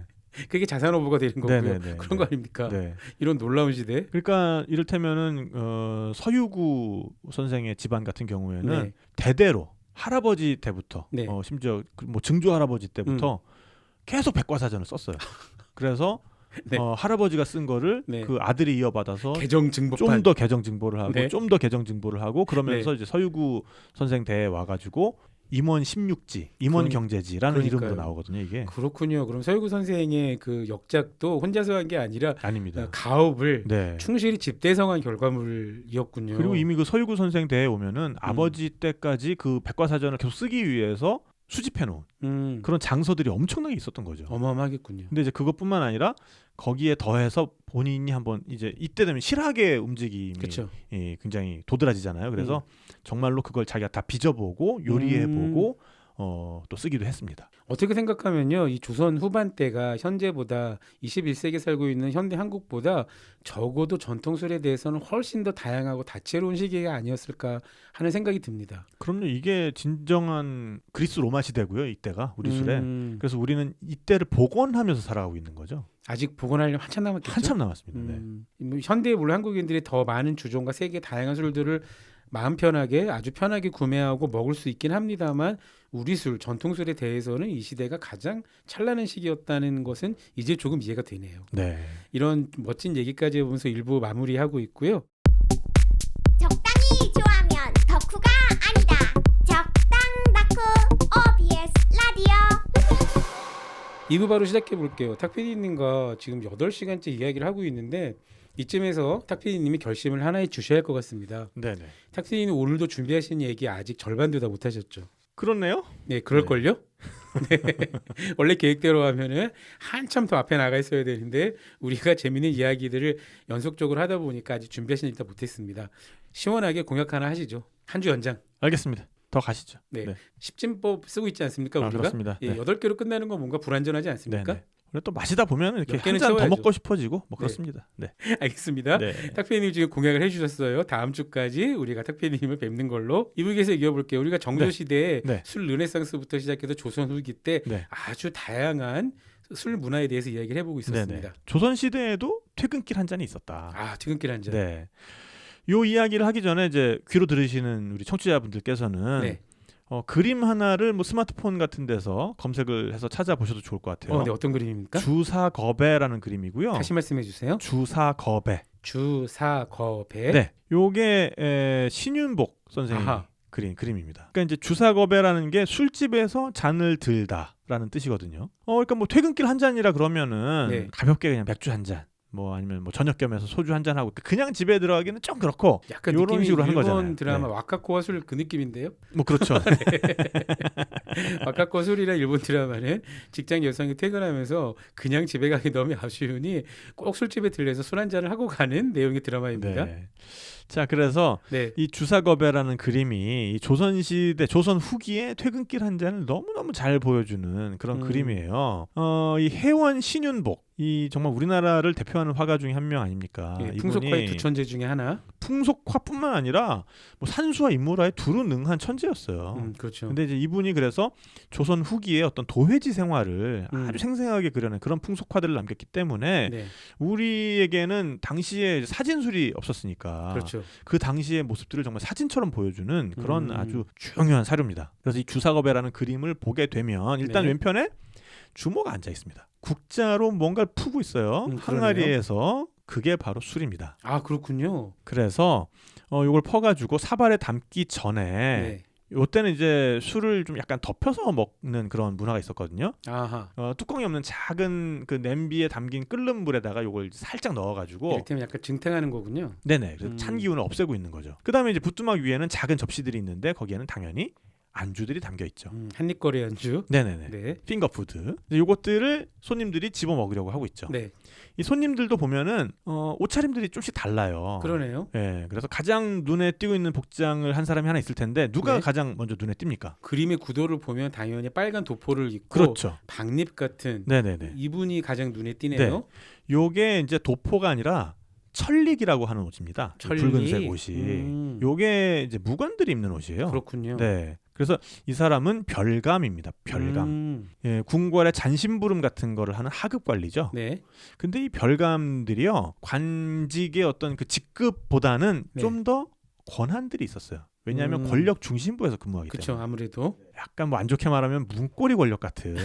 그게 자산어보가 되는 거고요. 네네네. 그런 거 아닙니까? 네. 이런 놀라운 시대. 그러니까 이를테면은 서유구 선생의 집안 같은 경우에는 네. 대대로 할아버지 때부터 네. 심지어 뭐 증조 할아버지 때부터 계속 백과사전을 썼어요. 그래서 네. 할아버지가 쓴 거를 네. 그 아들이 이어받아서 개정 증복판. 좀 더 개정 증보를 하고 네. 좀 더 개정 증보를 하고 그러면서 네. 이제 서유구 선생 대에 와가지고 임원 16지, 임원 경제지라는 그러니까요. 이름으로 나오거든요. 이게 그렇군요. 그럼 서유구 선생의 그 역작도 혼자서 한 게 아니라 아닙니다. 가업을 네. 충실히 집대성한 결과물이었군요. 그리고 이미 그 서유구 선생 대에 오면은 아버지 때까지 그 백과사전을 계속 쓰기 위해서 수집해 놓은 그런 장서들이 엄청나게 있었던 거죠. 어마어마하겠군요. 근데 이제 그것뿐만 아니라 거기에 더해서 본인이 한번 이제 이때 되면 실학의 움직임이 그렇죠. 굉장히 도드라지잖아요. 그래서 정말로 그걸 자기가 다 빚어보고 요리해보고 또 쓰기도 했습니다. 어떻게 생각하면요, 이 조선 후반 때가 현재보다 21세기에 살고 있는 현대 한국보다 적어도 전통술에 대해서는 훨씬 더 다양하고 다채로운 시기가 아니었을까 하는 생각이 듭니다. 그럼요. 이게 진정한 그리스 로마 시대고요. 이때가 우리 술에. 그래서 우리는 이때를 복원하면서 살아가고 있는 거죠. 아직 복원하려면 한참 남았겠죠. 한참 남았습니다. 네. 뭐 현대에 물론 한국인들이 더 많은 주종과 세계의 다양한 술들을 마음 편하게 아주 편하게 구매하고 먹을 수 있긴 합니다만 우리 술, 전통술에 대해서는 이 시대가 가장 찬란한 시기였다는 것은 이제 조금 이해가 되네요. 네. 이런 멋진 얘기까지 해보면서 일부 마무리하고 있고요. 적당히 좋아하면 덕후가 아니다. 적당 덕후 OBS 라디오. 2부 바로 시작해 볼게요. 탁PD님과 지금 8시간째 이야기를 하고 있는데 이쯤에서 탁PD님이 결심을 하나 해주셔야 할 것 같습니다. 네네. 탁PD님 오늘도 준비하신 얘기 아직 절반도 다 못하셨죠? 그렇네요. 네, 그럴걸요? 네. 원래 계획대로 하면은 한참 더 앞에 나가 있어야 되는데 우리가 재밌는 이야기들을 연속적으로 하다 보니까 아직 준비하신 얘기 다 못했습니다. 시원하게 공약 하나 하시죠. 한 주 연장. 알겠습니다. 더 가시죠. 네. 10진법 쓰고 있지 않습니까? 우리가? 그렇습니다. 예, 네. 8개로 끝나는 건 뭔가 불안전하지 않습니까? 네네. 그래 또 마시다 보면 이렇게 몇 개는 한 잔 더 채워야죠. 먹고 싶어지고 뭐 그렇습니다. 네. 알겠습니다. 네. 탁PD님 지금 공약을 해주셨어요. 다음 주까지 우리가 탁PD님을 뵙는 걸로. 이부에서 이어볼게요. 우리가 정조시대에 네. 술 르네상스부터 시작해서 조선 후기 때 네. 아주 다양한 술 문화에 대해서 이야기를 해보고 있었습니다. 네네. 조선 시대에도 퇴근길 한 잔이 있었다. 퇴근길 한 잔. 네. 요 이야기를 하기 전에 이제 귀로 들으시는 우리 청취자분들께서는 네. 그림 하나를 뭐 스마트폰 같은 데서 검색을 해서 찾아보셔도 좋을 것 같아요. 네, 어떤 그림입니까? 주사거배라는 그림이고요. 다시 말씀해 주세요. 주사거배. 주사거배. 네. 요게 신윤복 선생이 아하. 그린 그림입니다. 그러니까 이제 주사거배라는 게 술집에서 잔을 들다라는 뜻이거든요. 그러니까 뭐 퇴근길 한 잔이라 그러면은 네. 가볍게 그냥 맥주 한 잔, 뭐 아니면 뭐 저녁 겸해서 소주 한 잔 하고 그냥 집에 들어가기는 좀 그렇고 약간 요런 느낌이 식으로 하는 일본 거잖아요. 드라마 네. 와카코와 술 그 느낌인데요. 뭐 그렇죠. 와카코 술이란 일본 드라마는 직장 여성이 퇴근하면서 그냥 집에 가기 너무 아쉬우니 꼭 술집에 들려서 술 한 잔을 하고 가는 내용의 드라마입니다. 네. 자, 그래서 네. 이 주사거배라는 그림이 이 조선 시대, 조선 후기에 퇴근길 한 잔을 너무너무 잘 보여주는 그런 그림이에요. 이 해원 신윤복, 이 정말 우리나라를 대표하는 화가 중에 한 명 아닙니까? 예, 이분이 풍속화의 두 천재 중에 하나. 풍속화뿐만 아니라 뭐 산수와 인물화에 두루 능한 천재였어요. 그렇죠. 근데 이제 이분이 그래서 조선 후기에 어떤 도회지 생활을 아주 생생하게 그려낸 그런 풍속화들을 남겼기 때문에 네. 우리에게는 당시에 사진술이 없었으니까 그렇죠. 그 당시의 모습들을 정말 사진처럼 보여주는 그런 아주 중요한 사료입니다. 그래서 이 주사거배라는 그림을 보게 되면 일단 네. 왼편에 주모가 앉아 있습니다. 국자로 뭔가를 푸고 있어요. 그러네요. 항아리에서. 그게 바로 술입니다. 아, 그렇군요. 그래서 요걸 퍼가지고 사발에 담기 전에 네. 요때는 이제 술을 좀 약간 덮여서 먹는 그런 문화가 있었거든요. 아하. 뚜껑이 없는 작은 그 냄비에 담긴 끓는 물에다가 요걸 살짝 넣어가지고 이를테면 약간 증탱하는 거군요. 네네. 그래서 찬 기운을 없애고 있는 거죠. 그 다음에 이제 부뚜막 위에는 작은 접시들이 있는데 거기에는 당연히 안주들이 담겨 있죠. 한입거리 안주. 네네네. 네. 핑거푸드. 요것들을 손님들이 집어 먹으려고 하고 있죠. 네. 이 손님들도 보면은 옷차림들이 조금씩 달라요. 그러네요. 예, 그래서 가장 눈에 띄고 있는 복장을 한 사람이 하나 있을 텐데 누가 네. 가장 먼저 눈에 띕니까? 그림의 구도를 보면 당연히 빨간 도포를 입고 그렇죠. 박립 같은 네네네. 이분이 가장 눈에 띄네요. 요게 이제 도포가 아니라 천릭이라고 하는 옷입니다. 천릭? 붉은색 옷이. 요게 이제 무관들이 입는 옷이에요. 그렇군요. 네. 그래서 이 사람은 별감입니다. 별감. 예, 궁궐의 잔심부름 같은 거를 하는 하급 관리죠. 네. 근데 이 별감들이요. 관직의 어떤 그 직급보다는 네. 좀 더 권한들이 있었어요. 왜냐하면 권력 중심부에서 근무하기 그렇죠. 때문에. 아무래도. 약간 뭐 안 좋게 말하면 문고리 권력 같은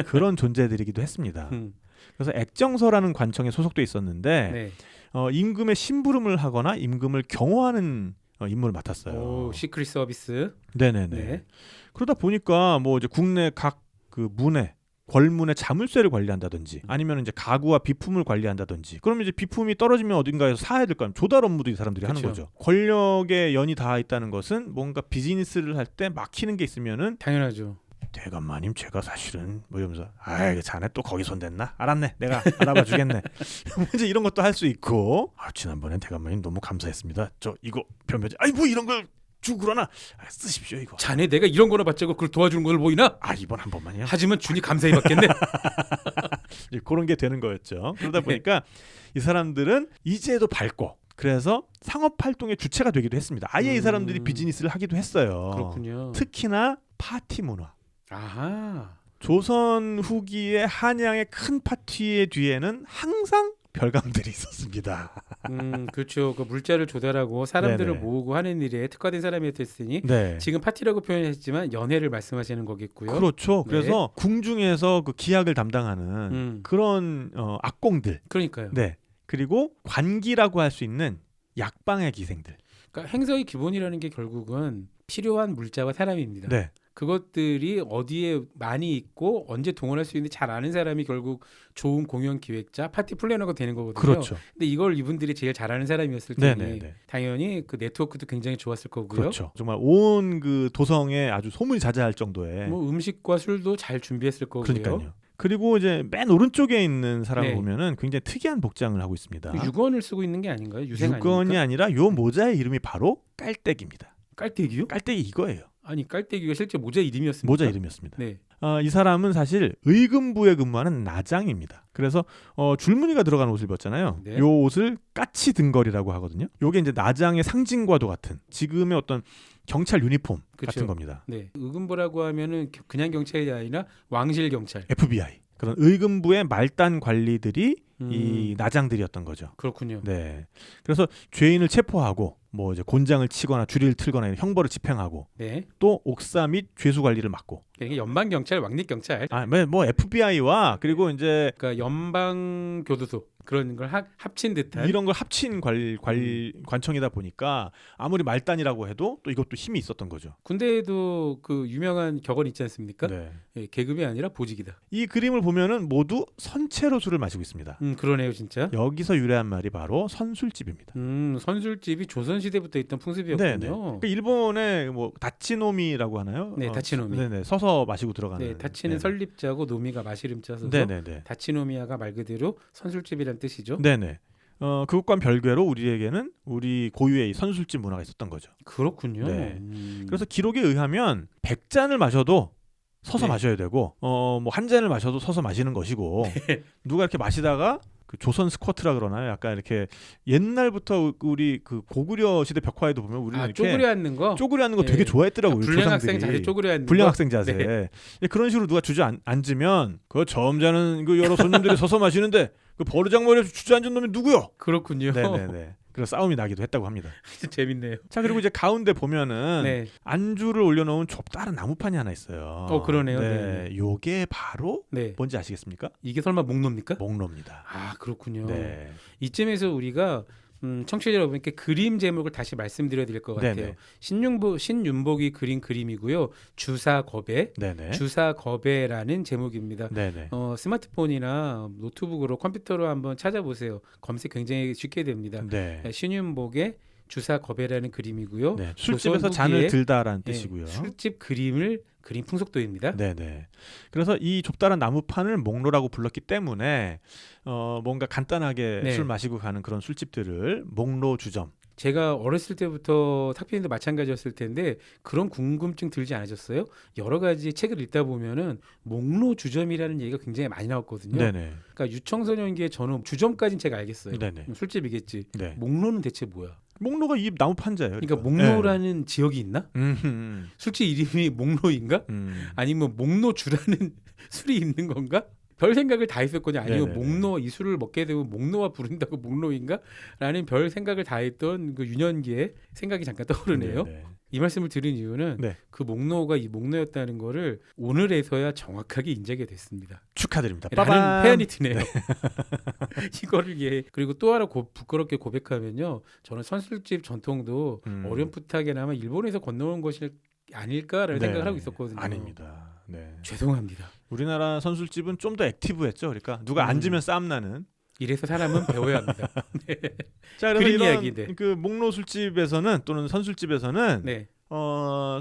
그런 존재들이기도 했습니다. 음. 그래서 액정서라는 관청에 소속돼 있었는데 네. 임금의 심부름을 하거나 임금을 경호하는 임무를 맡았어요. 오, 시크릿 서비스. 네네네. 네. 그러다 보니까 뭐 이제 국내 각 그 문에 궐문의 자물쇠를 관리한다든지 아니면 이제 가구와 비품을 관리한다든지 그러면 이제 비품이 떨어지면 어딘가에서 사야 될 거 아니에요. 조달 업무도 이 사람들이 하는 그쵸. 거죠. 권력에 연이 닿아 있다는 것은 뭔가 비즈니스를 할 때 막히는 게 있으면은 당연하죠. 대감마님 제가 사실은 뭐 이러면서 아이 자네 또 거기 손댔나? 알았네 내가 알아봐 주겠네. 이제 이런 것도 할 수 있고 지난번엔 대감마님 너무 감사했습니다. 저 이거 변변지 아이 뭐 이런 걸 주고 그러나 쓰십시오 이거. 자네 내가 이런 거나 받자고 그걸 도와주는 걸 보이나? 이번 한 번만요. 하지만 주니 감사히 받겠네. 그런 게 되는 거였죠. 그러다 네. 보니까 이 사람들은 이제도 밝고 그래서 상업 활동의 주체가 되기도 했습니다. 아예 이 사람들이 비즈니스를 하기도 했어요. 그렇군요. 특히나 파티 문화. 아하. 조선 후기의 한양의 큰 파티의 뒤에는 항상 별감들이 있었습니다. 그렇죠. 그 물자를 조달하고 사람들을 네네. 모으고 하는 일에 특화된 사람이었으니 네. 지금 파티라고 표현했지만 연애를 말씀하시는 거겠고요. 그렇죠. 네. 그래서 궁중에서 그 기약을 담당하는 그런 악공들. 그러니까요. 네. 그리고 관기라고 할 수 있는 약방의 기생들. 그러니까 행서의 기본이라는 게 결국은 필요한 물자와 사람입니다. 네. 그것들이 어디에 많이 있고 언제 동원할 수 있는지 잘 아는 사람이 결국 좋은 공연 기획자, 파티 플래너가 되는 거거든요. 그렇죠. 근데 이걸 이분들이 제일 잘하는 사람이었을 테니 네네네. 당연히 그 네트워크도 굉장히 좋았을 거고요. 그렇죠. 정말 온 그 도성에 아주 소문이 자자할 정도의 뭐 음식과 술도 잘 준비했을 거고요. 그러니까요. 그리고 이제 맨 오른쪽에 있는 사람을 네. 보면은 굉장히 특이한 복장을 하고 있습니다. 그 유건을 쓰고 있는 게 아닌가요? 유생 유건이 아닙니까? 아니라 요 모자의 이름이 바로 깔때기입니다. 깔때기요? 깔때기 이거예요. 아니 깔때기가 실제 모자 이름이었습니까? 모자 이름이었습니다. 네. 이 사람은 사실 의금부에 근무하는 나장입니다. 그래서 줄무늬가 들어간 옷을 입었잖아요. 네. 요 옷을 까치 등걸이라고 하거든요. 요게 이제 나장의 상징과도 같은 지금의 어떤 경찰 유니폼 그쵸. 같은 겁니다. 네. 의금부라고 하면은 그냥 경찰이 아니라 왕실 경찰. FBI 그런 의금부의 말단 관리들이 음. 이 나장들이었던 거죠. 그렇군요. 네. 그래서 죄인을 체포하고 뭐 이제 곤장을 치거나 주리를 틀거나 이런 형벌을 집행하고 네. 또 옥사 및 죄수 관리를 맡고 그러니까 연방 경찰, 왕립 경찰. 뭐 FBI와 그리고 이제 그러니까 연방 교도소 그런 걸 합친 듯한. 이런 걸 합친 관청이다 보니까 아무리 말단이라고 해도 또 이것도 힘이 있었던 거죠. 군대에도 그 유명한 격언 있지 않습니까? 네. 예, 계급이 아니라 보직이다. 이 그림을 보면은 모두 선체로 술을 마시고 있습니다. 그러네요, 진짜. 여기서 유래한 말이 바로 선술집입니다. 선술집이 조선 시대부터 있던 풍습이었군요. 네네. 그러니까 일본의 뭐 다치노미라고 하나요? 네, 다치노미. 네네. 서서 마시고 들어가는. 네, 다치는 네네. 설립자고 노미가 마시름자 써서 네네네. 다치노미아가 말 그대로 선술집이란 뜻이죠. 네네. 그것과 별개로 우리에게는 우리 고유의 이 선술집 문화가 있었던 거죠. 그렇군요. 네. 그래서 기록에 의하면 100잔을 마셔도 서서 네. 마셔야 되고 뭐 한 잔을 마셔도 서서 마시는 것이고 누가 이렇게 마시다가 그 조선 스쿼트라 그러나요? 약간 이렇게 옛날부터 우리 그 고구려 시대 벽화에도 보면 우리는 이렇게 쪼그려 앉는 거. 쪼그려 앉는 거 네. 되게 좋아했더라고요. 우리 불량 학생 조상들이. 자세 쪼그려 앉는 불량 거. 학생 자세. 네. 그런 식으로 누가 주저앉으면 그 처음 자는 그 여러 손님들이 서서 마시는데 그 버르장머리에 주저앉은 놈이 누구요? 그렇군요. 네네네. 그래서 싸움이 나기도 했다고 합니다. 재밌네요. 자 그리고 이제 가운데 보면은 네. 안주를 올려놓은 좁다란 나무판이 하나 있어요. 그러네요. 네, 네. 요게 바로 네. 뭔지 아시겠습니까? 이게 설마 목로입니까? 목로입니다. 아, 그렇군요. 네. 이쯤에서 우리가 청취자 여러분께 그림 제목을 다시 말씀드려야 될 것 같아요. 네네. 신윤복이 그린 그림이고요. 주사겁에 네네. 주사겁에라는 제목입니다. 네네. 스마트폰이나 노트북으로 컴퓨터로 한번 찾아보세요. 검색 굉장히 쉽게 됩니다. 네. 신윤복의 주사겁에라는 그림이고요. 네, 술집에서 조선 잔을 후기에 들다라는 예, 뜻이고요. 술집 그림 풍속도입니다. 네네. 그래서 이 좁다란 나무판을 목로라고 불렀기 때문에 뭔가 간단하게 네. 술 마시고 가는 그런 술집들을 목로 주점. 제가 어렸을 때부터 탁피디도 마찬가지였을 텐데 그런 궁금증 들지 않으셨어요? 여러 가지 책을 읽다 보면은 목로 주점이라는 얘기가 굉장히 많이 나왔거든요. 네네. 그러니까 유청소년기에 저는 주점까지는 제가 알겠어요. 네네. 술집이겠지. 네. 목로는 대체 뭐야? 목로가 이 나무 판자예요. 그러니까 목로라는 지역이 있나? 술집 이름이 목로인가? 아니면 목로주라는 술이 있는 건가? 별 생각을 다 했었거든요. 아니면 네네네. 목로 이 술을 먹게 되면 목로와 부른다고 목로인가? 라는 별 생각을 다 했던 그 유년기에 생각이 잠깐 떠오르네요. 네네. 이 말씀을 드린 이유는 네. 그 목로가 이 목로였다는 거를 오늘에서야 정확하게 인지하게 됐습니다. 축하드립니다. 라는 빠밤. 패연이 드네요. 이거를 그리고 또 하나 부끄럽게 고백하면요. 저는 선술집 전통도 어렴풋하게나마 일본에서 건너온 것이 아닐까라는 네. 생각을 하고 있었거든요. 아닙니다. 네. 죄송합니다. 우리나라 선술집은 좀 더 액티브했죠. 그러니까 누가 앉으면 싸움 나는. 이래서 사람은 배워야 합니다. 네. 자, 그래서 그런 이런 이야기인데. 그 목로 술집에서는 또는 선술집에서는 네.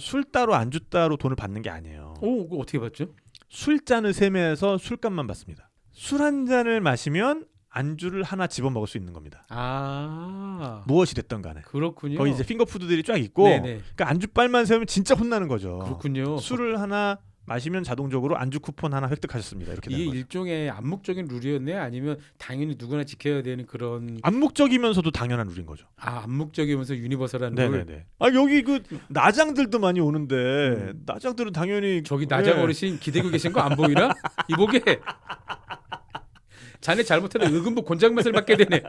술 따로 안주 따로 돈을 받는 게 아니에요. 오, 그거 어떻게 봤죠? 술잔을 세매해서 술값만 받습니다. 술 한 잔을 마시면 안주를 하나 집어 먹을 수 있는 겁니다. 아, 무엇이 됐든 간에. 그렇군요. 거기 이제 핑거푸드들이 쫙 있고 네네. 그러니까 안주빨만 세우면 진짜 혼나는 거죠. 그렇군요. 술을 하나 마시면 자동적으로 안주 쿠폰 하나 획득하셨습니다. 이렇게 이게 되는 거죠. 일종의 암묵적인 룰이었네, 아니면 당연히 누구나 지켜야 되는 그런 암묵적이면서도 당연한 룰인 거죠. 암묵적이면서 유니버설한 룰. 네네네. 아 여기 그 나장들도 많이 오는데 나장들은 당연히 저기 나장 네. 어르신 기대고 계신 거 안 보이나? 이보게. 자네 잘못하다 의금부 곤장 맛을 받게 되네.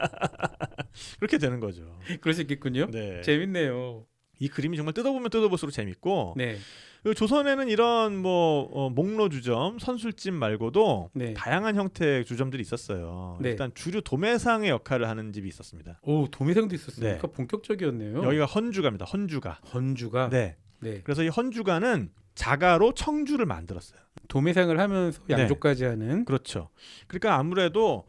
그렇게 되는 거죠. 그럴 수 있겠군요. 네. 재밌네요. 이 그림이 정말 뜯어보면 뜯어볼수록 재밌고 네, 그 조선에는 이런 목로 주점, 선술집 말고도 네. 다양한 형태의 주점들이 있었어요. 네. 일단 주류 도매상의 역할을 하는 집이 있었습니다. 오, 도매상도 있었으니까 네. 본격적이었네요. 여기가 헌주가입니다. 헌주가. 헌주가. 네. 네. 그래서 이 헌주가는 자가로 청주를 만들었어요. 도매상을 하면서 네. 양조까지 하는. 그렇죠. 그러니까 아무래도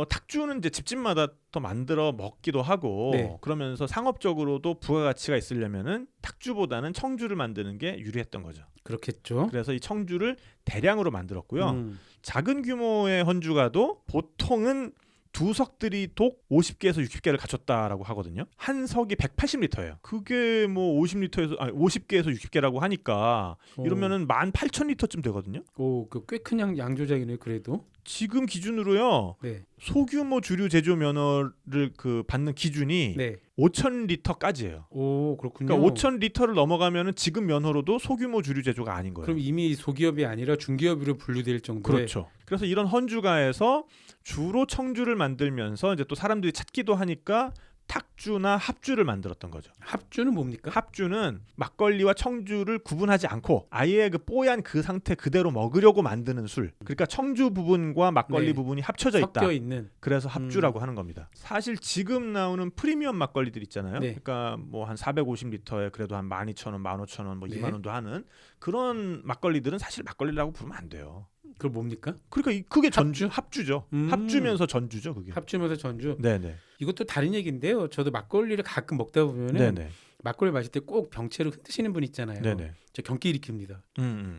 탁주는 이제 집집마다 더 만들어 먹기도 하고 네. 그러면서 상업적으로도 부가가치가 있으려면은 탁주보다는 청주를 만드는 게 유리했던 거죠. 그렇겠죠. 그래서 이 청주를 대량으로 만들었고요. 음. 작은 규모의 헌주가도 보통은 두 석들이 독 50개에서 60개를 갖췄다라고 하거든요. 한 석이 180리터예요. 그게 뭐 50개에서 60개라고 하니까 이러면은 18,000리터쯤 되거든요. 오, 그 꽤 큰 양조장이네요. 그래도. 지금 기준으로요. 네. 소규모 주류 제조 면허를 그 받는 기준이 네. 5,000리터까지예요. 오, 그렇군요. 그러니까 5,000리터를 넘어가면은 지금 면허로도 소규모 주류 제조가 아닌 거예요. 그럼 이미 소기업이 아니라 중기업으로 분류될 정도의. 그렇죠. 그래서 이런 헌주가에서 주로 청주를 만들면서 이제 또 사람들이 찾기도 하니까 탁주나 합주를 만들었던 거죠. 합주는 뭡니까? 합주는 막걸리와 청주를 구분하지 않고 아예 그 뽀얀 그 상태 그대로 먹으려고 만드는 술. 그러니까 청주 부분과 막걸리 네. 부분이 합쳐져 있다. 섞여 있는. 그래서 합주라고 하는 겁니다. 사실 지금 나오는 프리미엄 막걸리들 있잖아요. 네. 그러니까 뭐 한 450리터에 그래도 한 12,000원, 15,000원, 뭐 네. 2만 원도 하는 그런 막걸리들은 사실 막걸리라고 부르면 안 돼요. 그걸 뭡니까? 그러니까 그게 전주 합주죠. 음. 합주면서 전주죠, 그게. 합주면서 전주. 네네. 이것도 다른 얘기인데요. 저도 막걸리를 가끔 먹다 보면은 네네. 막걸리 마실 때 꼭 병채로 흔드시는 분 있잖아요. 네네. 저 경기 일으킵니다.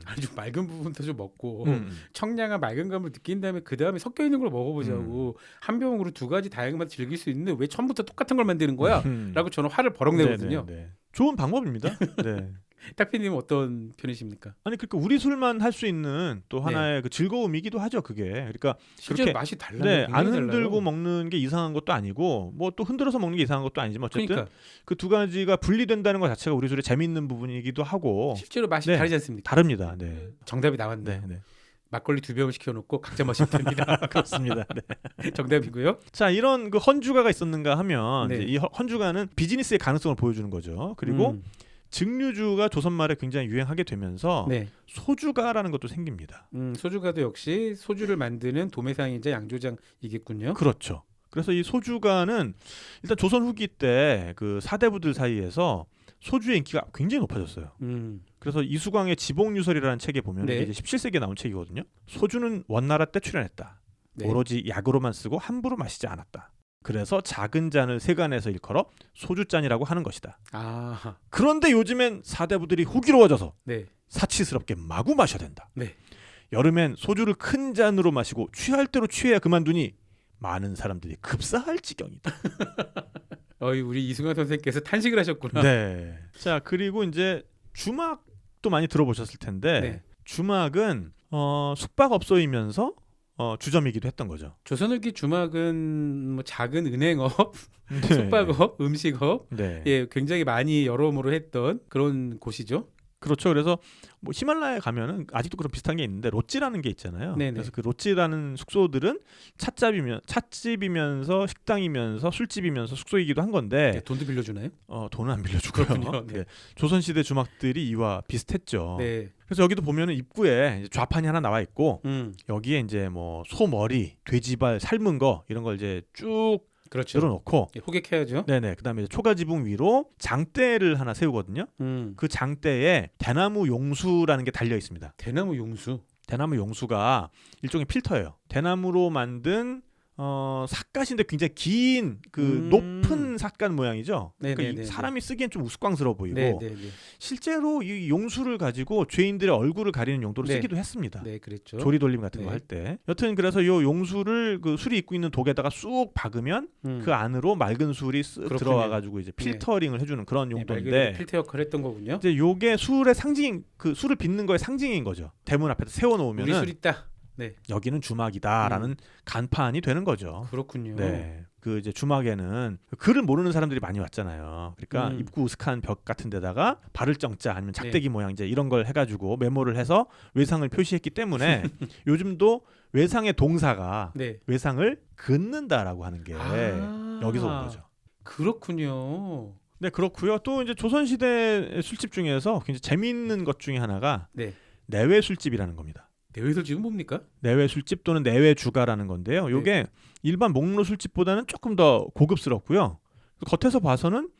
아주 맑은 부분도 좀 먹고 청량한 맑은 감을 느낀 다음에 그 다음에 섞여 있는 걸 먹어보자고 한 병으로 두 가지 다양한 맛을 즐길 수 있는데 왜 처음부터 똑같은 걸 만드는 거야? 라고 저는 화를 버럭 내거든요. 네네. 좋은 방법입니다. 네. 딱피님은 어떤 편이십니까? 아니 그러니까 우리 술만 할 수 있는 또 하나의 그 즐거움이기도 하죠, 그게. 그러니까 실제로 그렇게 맛이 달라요. 네, 안 굉장히 흔들고 달라요. 먹는 게 이상한 것도 아니고 뭐 또 흔들어서 먹는 게 이상한 것도 아니지만 어쨌든 그러니까 그 두 가지가 분리된다는 것 자체가 우리 술의 재미있는 부분이기도 하고 실제로 맛이 네. 다르지 않습니까? 다릅니다. 네. 정답이 나왔네요. 네, 네. 막걸리 2병을 시켜놓고 각자 마시면 됩니다. 그렇습니다. 네. 정답이고요. 자, 이런 그 헌주가가 있었는가 하면 네. 이제 이 헌주가는 비즈니스의 가능성을 보여주는 거죠. 그리고 증류주가 조선 말에 굉장히 유행하게 되면서 네. 소주가라는 것도 생깁니다. 소주가도 역시 소주를 만드는 도매상이자 양조장이겠군요. 그렇죠. 그래서 이 소주가는 일단 조선 후기 때 그 사대부들 사이에서 소주의 인기가 굉장히 높아졌어요. 그래서 이수광의 지복유설이라는 책에 보면 네. 이게 이제 17세기에 나온 책이거든요. 소주는 원나라 때 출현했다. 네. 오로지 약으로만 쓰고 함부로 마시지 않았다. 그래서 작은 잔을 세간에서 일컬어 소주잔이라고 하는 것이다. 아, 그런데 요즘엔 사대부들이 호기로워져서 네, 사치스럽게 마구 마셔야 된다. 네. 여름엔 소주를 큰 잔으로 마시고 취할 대로 취해야 그만두니 많은 사람들이 급사할 지경이다. 우리 이승환 선생님께서 탄식을 하셨구나. 네. 자, 그리고 이제 주막도 많이 들어보셨을 텐데 네. 주막은 숙박업소이면서 주점이기도 했던 거죠. 조선후기 주막은 뭐 작은 은행업, 네. 숙박업, 음식업, 네. 예, 굉장히 많이 여러모로 했던 그런 곳이죠. 그렇죠. 그래서 뭐 히말라야 가면은 아직도 그런 비슷한 게 있는데 롯지라는 게 있잖아요. 네네. 그래서 그 롯지라는 숙소들은 찻집이면서 식당이면서 술집이면서 숙소이기도 한 건데 네, 돈도 빌려주나요? 돈은 안 빌려주고요. 그렇군요. 네. 네. 조선시대 주막들이 이와 비슷했죠. 네. 그래서 여기도 보면은 입구에 이제 좌판이 하나 나와 있고 여기에 이제 뭐 소머리, 돼지발 삶은 거 이런 걸 이제 쭉 그렇죠. 늘어놓고 예, 호객해야죠. 네네. 그다음에 이제 초가지붕 위로 장대를 하나 세우거든요. 그 장대에 대나무 용수라는 게 달려 있습니다. 대나무 용수. 대나무 용수가 일종의 필터예요. 대나무로 만든 삿갓인데 굉장히 긴 그 높은 삿갓 모양이죠. 그러니까 네네네. 사람이 쓰기엔 좀 우스꽝스러워 보이고 네네네. 실제로 이 용수를 가지고 죄인들의 얼굴을 가리는 용도로 네. 쓰기도 했습니다. 네, 그랬죠. 조리돌림 같은 네. 거 할 때. 여튼 그래서 이 용수를 그 술이 입고 있는 독에다가 쑥 박으면 그 안으로 맑은 술이 쓱 그렇군요. 들어와가지고 이제 필터링을 해주는 그런 네, 말 용도인데 그대로 필터 역할을 했던 거군요. 이제 요게 술의 상징, 그 술을 빚는 거의 상징인 거죠. 대문 앞에다 우리 세워놓으면은 술 있다. 네, 여기는 주막이다라는 간판이 되는 거죠. 그렇군요. 네. 그 이제 주막에는 글을 모르는 사람들이 많이 왔잖아요. 그러니까 입구 으슥한 벽 같은 데다가 발을 정자 아니면 작대기 모양 이제 이런 걸 해가지고 메모를 해서 외상을 표시했기 때문에 요즘도 외상의 동사가 네. 외상을 긋는다라고 하는 게 여기서 온 거죠. 그렇군요. 네, 그렇고요. 또 이제 조선시대 술집 중에서 굉장히 재미있는 것 중에 하나가 네. 내외 술집이라는 겁니다. 내외술집은 뭡니까? 내외 술집 또는 내외 주가라는 건데요. 요게 일반 목로 술집보다는 조금 더 고급스럽고요. 겉에서 봐서는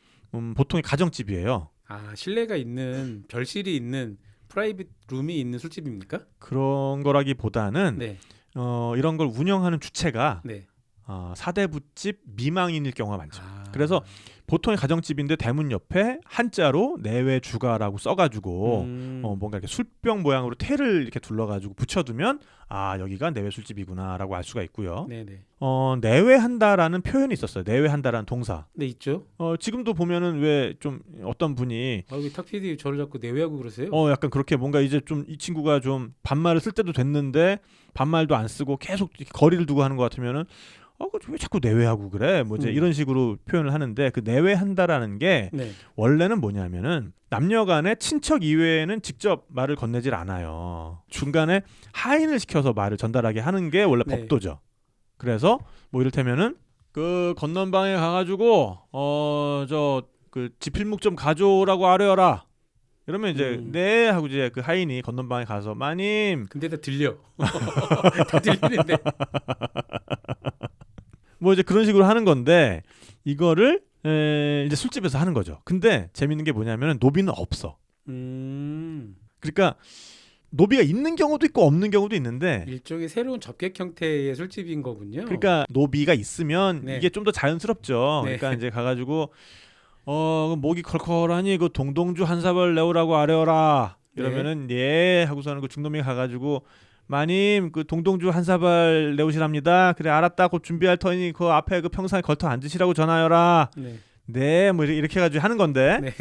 보통의 가정집이에요. 아, 실내가 있는 별실이 있는 프라이빗 룸이 있는 술집입니까? 그런 거라기보다는 네. 이런 걸 운영하는 주체가 네. 사대부집 미망인일 경우가 많죠. 아. 그래서 보통의 가정집인데 대문 옆에 한자로 내외 주가라고 써가지고 뭔가 이렇게 술병 모양으로 테를 이렇게 둘러가지고 붙여두면 여기가 내외 술집이구나라고 알 수가 있고요. 네네. 내외한다라는 표현이 있었어요. 내외한다라는 동사. 네, 있죠. 지금도 보면은 왜 좀 어떤 분이 왜 탁PD 저를 자꾸 내외하고 그러세요? 약간 그렇게 뭔가 이제 좀 이 친구가 좀 반말을 쓸 때도 됐는데 반말도 안 쓰고 계속 이렇게 거리를 두고 하는 것 같으면은 왜 자꾸 내외하고 그래? 뭐 이제 이런 식으로 표현을 하는데 그 내외한다라는 게 네. 원래는 뭐냐면은 남녀간의 친척 이외에는 직접 말을 건네질 않아요. 중간에 하인을 시켜서 말을 전달하게 하는 게 원래 네. 법도죠. 그래서 뭐 이를테면은 그 건넌방에 가가지고 저 그 지필묵 좀 가져오라고 아뢰어라. 이러면 이제 네 하고 이제 그 하인이 건넌방에 가서 마님 근데 다 들려. 다 들리는데. 뭐 이제 그런 식으로 하는 건데 이거를 이제 술집에서 하는 거죠. 근데 재밌는 게 뭐냐면 노비는 없어. 그러니까 노비가 있는 경우도 있고 없는 경우도 있는데 일종의 새로운 접객 형태의 술집인 거군요. 그러니까 노비가 있으면 네. 이게 좀 더 자연스럽죠. 네. 그러니까 이제 가가지고 목이 컬컬하니 그 동동주 한 사발 내오라고 아뢰어라. 이러면은 예 하고서는 그 중노미가 가가지고 마님 그 동동주 한 사발 내오시랍니다. 그래 알았다. 곧 준비할 터니 그 앞에 그 평상에 걸터 앉으시라고 전하여라. 네. 네, 뭐 이렇게 해가지고 하는 건데 네.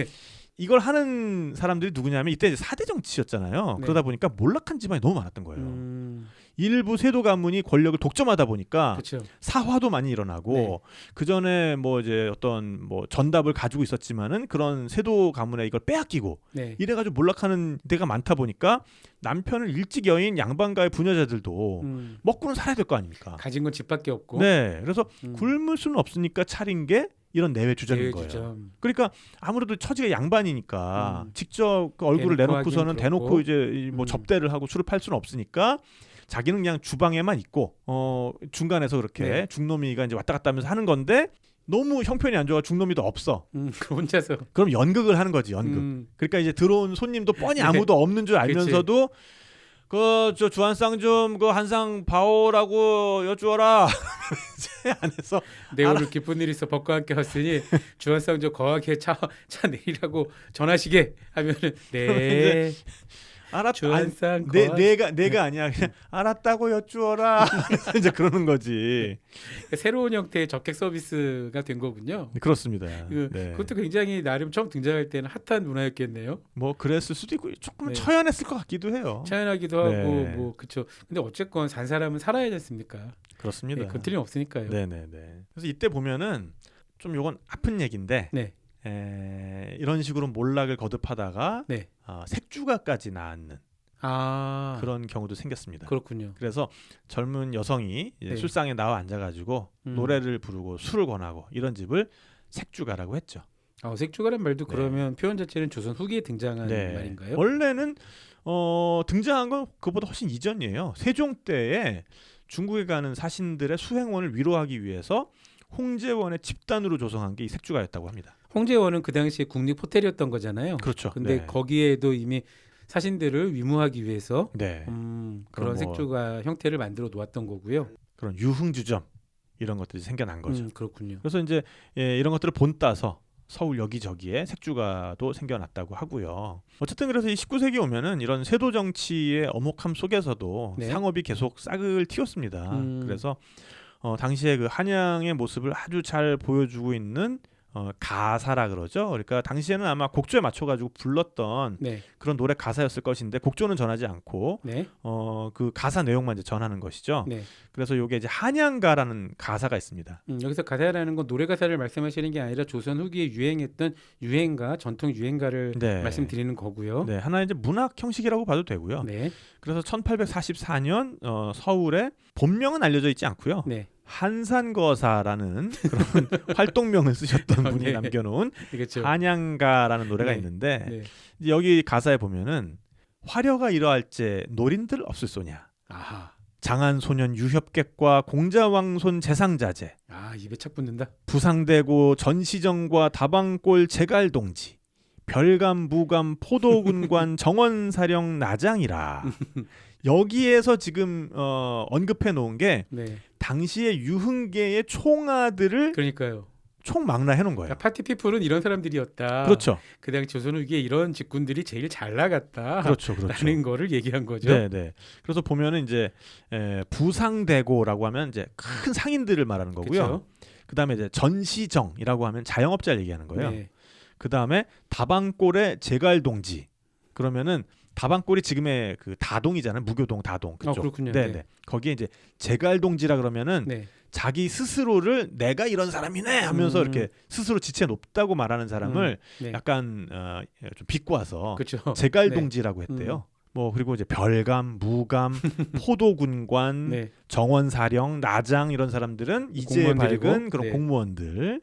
이걸 하는 사람들이 누구냐면 이때 이제 4대 정치였잖아요. 네. 그러다 보니까 몰락한 집안이 너무 많았던 거예요. 일부 세도 가문이 권력을 독점하다 보니까 그렇죠. 사화도 많이 일어나고 네. 그 전에 뭐 이제 어떤 뭐 전답을 가지고 있었지만은 그런 세도 가문에 이걸 빼앗기고 네. 이래가지고 몰락하는 데가 많다 보니까 남편을 일찍 여인 양반가의 부녀자들도 먹고는 살아야 될 거 아닙니까? 가진 건 집밖에 없고. 네, 그래서 굶을 수는 없으니까 차린 게 이런 내외 주점인 거예요. 주점. 그러니까 아무래도 처지가 양반이니까 직접 그 얼굴을 대놓고 내놓고서는 하긴 대놓고 그렇고. 이제 뭐 접대를 하고 술을 팔 수는 없으니까 자기는 그냥 주방에만 있고 중간에서 그렇게 네. 중노미가 이제 왔다 갔다 하면서 하는 건데 너무 형편이 안 좋아 중노미도 없어. 그 혼자서. 그럼 연극을 하는 거지 연극. 그러니까 이제 들어온 손님도 뻔히 네. 아무도 없는 줄 알면서도 저 주한상 좀 그 한 상 봐오라고 여쭈어라. 제 안에서 네, 오늘 기쁜 일이 있어 법과 함께 왔으니 주한상 저 거하게 차 내리라고 전하시게 하면은 네. 주한상 내가 아니야. 그냥 알았다고 여쭈어라. 이제 그러는 거지. 새로운 형태의 적객 서비스가 된 거군요. 네, 그렇습니다. 네. 그것도 굉장히 나름 처음 등장할 때는 핫한 문화였겠네요. 뭐 그랬을 수도 있고 조금 네. 처연했을 것 같기도 해요. 차연하기도 네. 하고 뭐 그렇죠. 근데 어쨌건 산 사람은 살아야 되지 않습니까? 그렇습니다. 네, 그 틀림 없으니까요. 네네네. 그래서 이때 보면은 좀 요건 아픈 얘기인데 네. 이런 식으로 몰락을 거듭하다가 네. 색주가까지 낳는 아 그런 경우도 생겼습니다. 그렇군요. 그래서 젊은 여성이 이제 네. 술상에 나와 앉아가지고 노래를 부르고 술을 권하고 이런 집을 색주가라고 했죠. 색주가란 말도 네. 그러면 표현 자체는 조선 후기에 등장한 말인가요? 원래는 등장한 건 그보다 훨씬 이전이에요. 세종 때에 중국에 가는 사신들의 수행원을 위로하기 위해서 홍제원의 집단으로 조성한 게 이 색주가였다고 합니다. 홍제원은 그 당시에 국립 호텔이었던 거잖아요. 그렇죠. 근데 네. 거기에도 이미 사신들을 위무하기 위해서 네. 그런 그럼 뭐- 색주가 형태를 만들어 놓았던 거고요. 그런 유흥주점 이런 것들이 생겨난 거죠. 그렇군요. 그래서 이제 이런 것들을 본따서 서울 여기저기에 색주가도 생겨났다고 하고요. 어쨌든 그래서 이 19세기 오면은 이런 세도 정치의 엄혹함 속에서도 네. 상업이 계속 싹을 틔웠습니다. 그래서 당시에 그 한양의 모습을 아주 잘 보여주고 있는 가사라 그러죠. 그러니까 당시에는 아마 곡조에 맞춰가지고 불렀던 네. 그런 노래 가사였을 것인데 곡조는 전하지 않고 네. 그 가사 내용만 이제 전하는 것이죠. 네. 그래서 이게 이제 한양가라는 가사가 있습니다. 여기서 가사라는 건 노래 가사를 말씀하시는 게 아니라 조선 후기에 유행했던 유행가, 전통 유행가를 네. 말씀드리는 거고요. 네, 하나의 이제 문학 형식이라고 봐도 되고요. 네. 그래서 1844년 서울에 본명은 알려져 있지 않고요. 네. 한산거사라는 그런 활동명을 쓰셨던 분이 네. 남겨놓은 그렇죠. 한양가라는 노래가 네. 있는데 네. 이제 여기 가사에 보면은 화려가 이러할제 노린들 없을 소냐. 아하. 장한 소년 유협객과 공자왕손 재상자제. 입에 착 붙는다. 부상되고 전시정과 다방골 제갈동지. 별감 무감 포도군관 정원사령 나장이라. 여기에서 지금 언급해 놓은 게 네. 당시의 유흥계의 총아들을 그러니까요. 총망라해 놓은 거예요. 그러니까 파티 피플은 이런 사람들이었다. 그렇죠. 그 당시 조선 후기에 이런 직군들이 제일 잘 나갔다. 그렇죠. 그렇죠. 라는 거를 얘기한 거죠. 네, 네. 그래서 보면은 이제 부상대고라고 하면 이제 큰 상인들을 말하는 거고요. 그렇죠. 그다음에 이제 전시정이라고 하면 자영업자를 얘기하는 거예요. 네. 그다음에 다방골의 제갈동지. 그러면은 다방골이 지금의 그 다동이잖아요. 무교동 다동 그쪽. 그렇군요. 네, 네. 네. 거기에 이제 제갈동지라 그러면은 네. 자기 스스로를 내가 이런 사람이네 하면서 이렇게 스스로 지체 높다고 말하는 사람을 네. 약간 좀 비꼬아서 그렇죠. 제갈동지라고 했대요. 뭐 그리고 이제 별감, 무감, 포도군관, 네. 정원사령, 나장 이런 사람들은 이제 공무원들이고, 밝은 그런 네. 공무원들.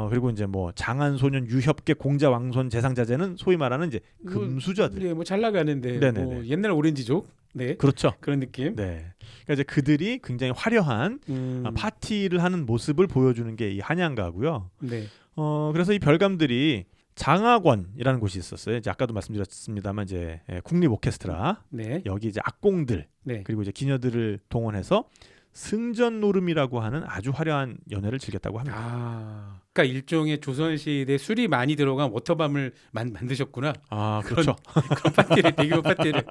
그리고 이제 뭐 장한소년 유협계 공자왕손 재상자제는 소위 말하는 이제 금수저들. 네, 뭐 잘 나가는데 네네네. 뭐 옛날 오렌지족. 네. 그렇죠. 그런 느낌. 네. 그러니까 이제 그들이 굉장히 화려한 파티를 하는 모습을 보여주는 게 이 한양가고요. 네. 그래서 이 별감들이 장학원이라는 곳이 있었어요. 이제 아까도 말씀드렸습니다만 이제 국립 오케스트라 네. 여기 이제 악공들 네. 그리고 이제 기녀들을 동원해서 승전 노름이라고 하는 아주 화려한 연회를 즐겼다고 합니다. 그러니까 일종의 조선시대 술이 많이 들어간 워터밤을 만드셨구나. 그렇죠. 그런 파티를 대규모 파티를.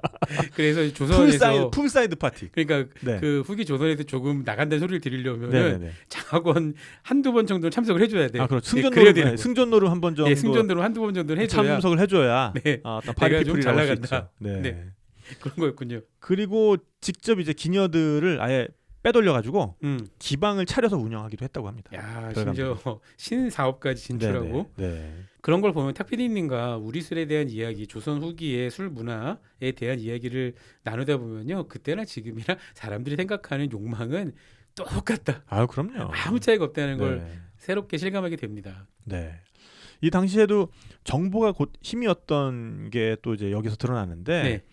그래서 조선에서 풀사이드 파티. 그러니까 네. 그 후기 조선에서 조금 나간다는 소리를 들으려면 네네네. 장학원 한두 번 정도는 참석을 해줘야 돼. 그렇죠. 그래야 되는 거예요. 승전노름 한 번 정도. 네, 승전으로 한두 번 정도는 해줘야 참석을 해줘야. 네. 파리 내가 좀 피플이라고 잘 할수 나간다. 있죠. 네. 네. 그런 거였군요. 그리고 직접 이제 기녀들을 아예 빼돌려가지고 기방을 차려서 운영하기도 했다고 합니다. 야, 별감들이. 심지어 신사업까지 진출하고 네. 그런 걸 보면 탁피디님과 우리 술에 대한 이야기, 조선 후기의 술 문화에 대한 이야기를 나누다 보면요, 그때나 지금이나 사람들이 생각하는 욕망은 똑같다. 그럼요. 아무 차이가 없다는 걸 네. 새롭게 실감하게 됩니다. 네. 이 당시에도 정보가 곧 힘이었던 게 또 이제 여기서 드러나는데 네.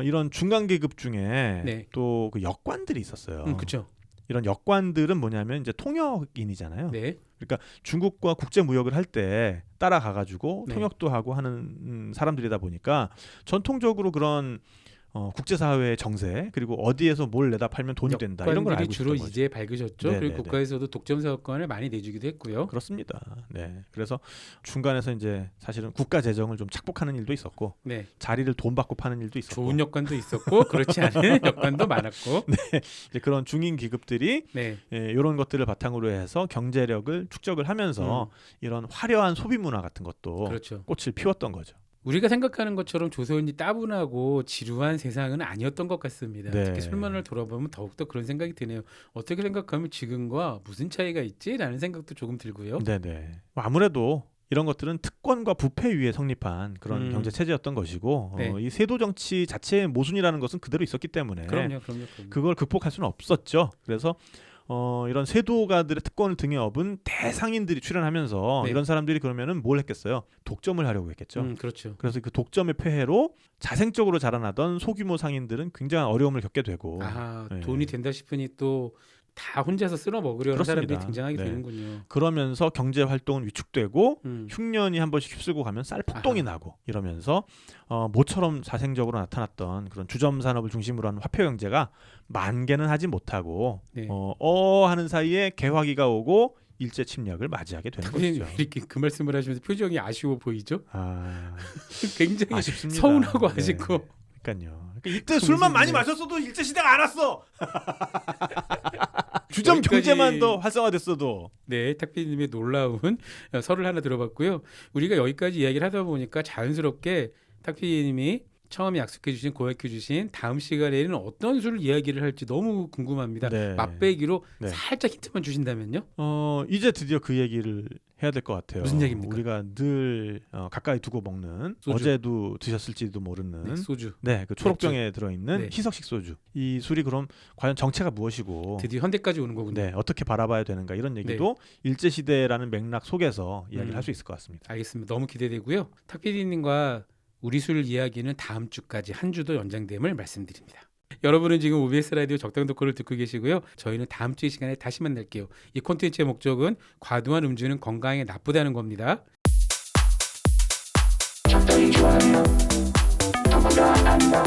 이런 중간 계급 중에 네. 또 그 역관들이 있었어요. 그렇죠. 이런 역관들은 뭐냐면 이제 통역인이잖아요. 네. 그러니까 중국과 국제 무역을 할 때 따라가 가지고 네. 통역도 하고 하는 사람들이다 보니까 전통적으로 그런 국제사회의 정세 그리고 어디에서 뭘 내다 팔면 돈이 된다 이런 걸 알고 주로 있었던 거죠. 이제 밝으셨죠. 네네네. 그리고 국가에서도 독점 사업권을 많이 내주기도 했고요. 그렇습니다. 네, 그래서 중간에서 이제 사실은 국가 재정을 좀 착복하는 일도 있었고 네, 자리를 돈 받고 파는 일도 있었고 좋은 여건도 있었고 그렇지 않은 여건도 많았고. 이제 그런 중인 기급들이 네, 이런 것들을 바탕으로 해서 경제력을 축적을 하면서 이런 화려한 소비 문화 같은 것도 그렇죠. 꽃을 피웠던 거죠. 우리가 생각하는 것처럼 조선이 따분하고 지루한 세상은 아니었던 것 같습니다. 네. 특히 술만을 돌아보면 더욱더 그런 생각이 드네요. 어떻게 생각하면 지금과 무슨 차이가 있지라는 생각도 조금 들고요. 네네. 아무래도 이런 것들은 특권과 부패 위에 성립한 그런 음. 경제 체제였던 것이고 네. 이 세도 정치 자체의 모순이라는 것은 그대로 있었기 때문에 그럼요. 그걸 극복할 수는 없었죠. 그래서 이런 세도가들의 특권을 등에 업은 대상인들이 출연하면서 네. 이런 사람들이 그러면은 뭘 했겠어요? 독점을 하려고 했겠죠. 그렇죠. 그래서 그 독점의 폐해로 자생적으로 자라나던 소규모 상인들은 굉장한 어려움을 겪게 되고 아, 네. 돈이 된다 싶으니 또 다 혼자서 쓸어 먹으려는 그렇습니다. 사람들이 등장하게 네. 되는군요. 그러면서 경제 활동은 위축되고 음. 흉년이 한 번씩 휩쓸고 가면 쌀 폭동이 아하. 나고 이러면서 모처럼 자생적으로 나타났던 그런 주점 산업을 중심으로 하는 화폐 경제가 만개는 하지 못하고 네. 하는 사이에 개화기가 오고 일제 침략을 맞이하게 되는 선생님 것이죠. 이렇게 그 말씀을 하시면서 표정이 아쉬워 보이죠? 아, 굉장히 아쉽습니다. 서운하고 네. 아쉽고. 그러니까요. 이때 술만 많이 마셨어도 일제 시대가 안 왔어. 주점 여기까지- 경제만 더 활성화됐어도. 네, 탁피디님의 놀라운 설을 하나 들어봤고요. 우리가 여기까지 이야기를 하다 보니까 자연스럽게 탁피디님이 처음에 약속해 주신 고약해 주신 다음 시간에는 어떤 술 이야기를 할지 너무 궁금합니다. 네. 맛배기로 네. 살짝 힌트만 주신다면요? 이제 드디어 그 얘기를 해야 될 것 같아요. 무슨 얘기입니까? 우리가 늘 가까이 두고 먹는 소주. 어제도 드셨을지도 모르는 네, 소주. 그 초록병에 들어있는 네. 희석식 소주. 이 술이 그럼 과연 정체가 무엇이고 드디어 현대까지 오는 거군요. 네, 어떻게 바라봐야 되는가 이런 얘기도 일제 시대라는 맥락 속에서 이야기를 할 수 있을 것 같습니다. 알겠습니다. 너무 기대되고요. 탁피디님과 우리 술 이야기는 다음 주까지 한 주 더 연장됨을 말씀드립니다. 여러분은 지금 OBS 라디오 적당 덕후를 듣고 계시고요. 저희는 다음 주 이 시간에 다시 만날게요. 이 콘텐츠의 목적은 과도한 음주는 건강에 나쁘다는 겁니다. 적당히 좋아하며 더보다 안다.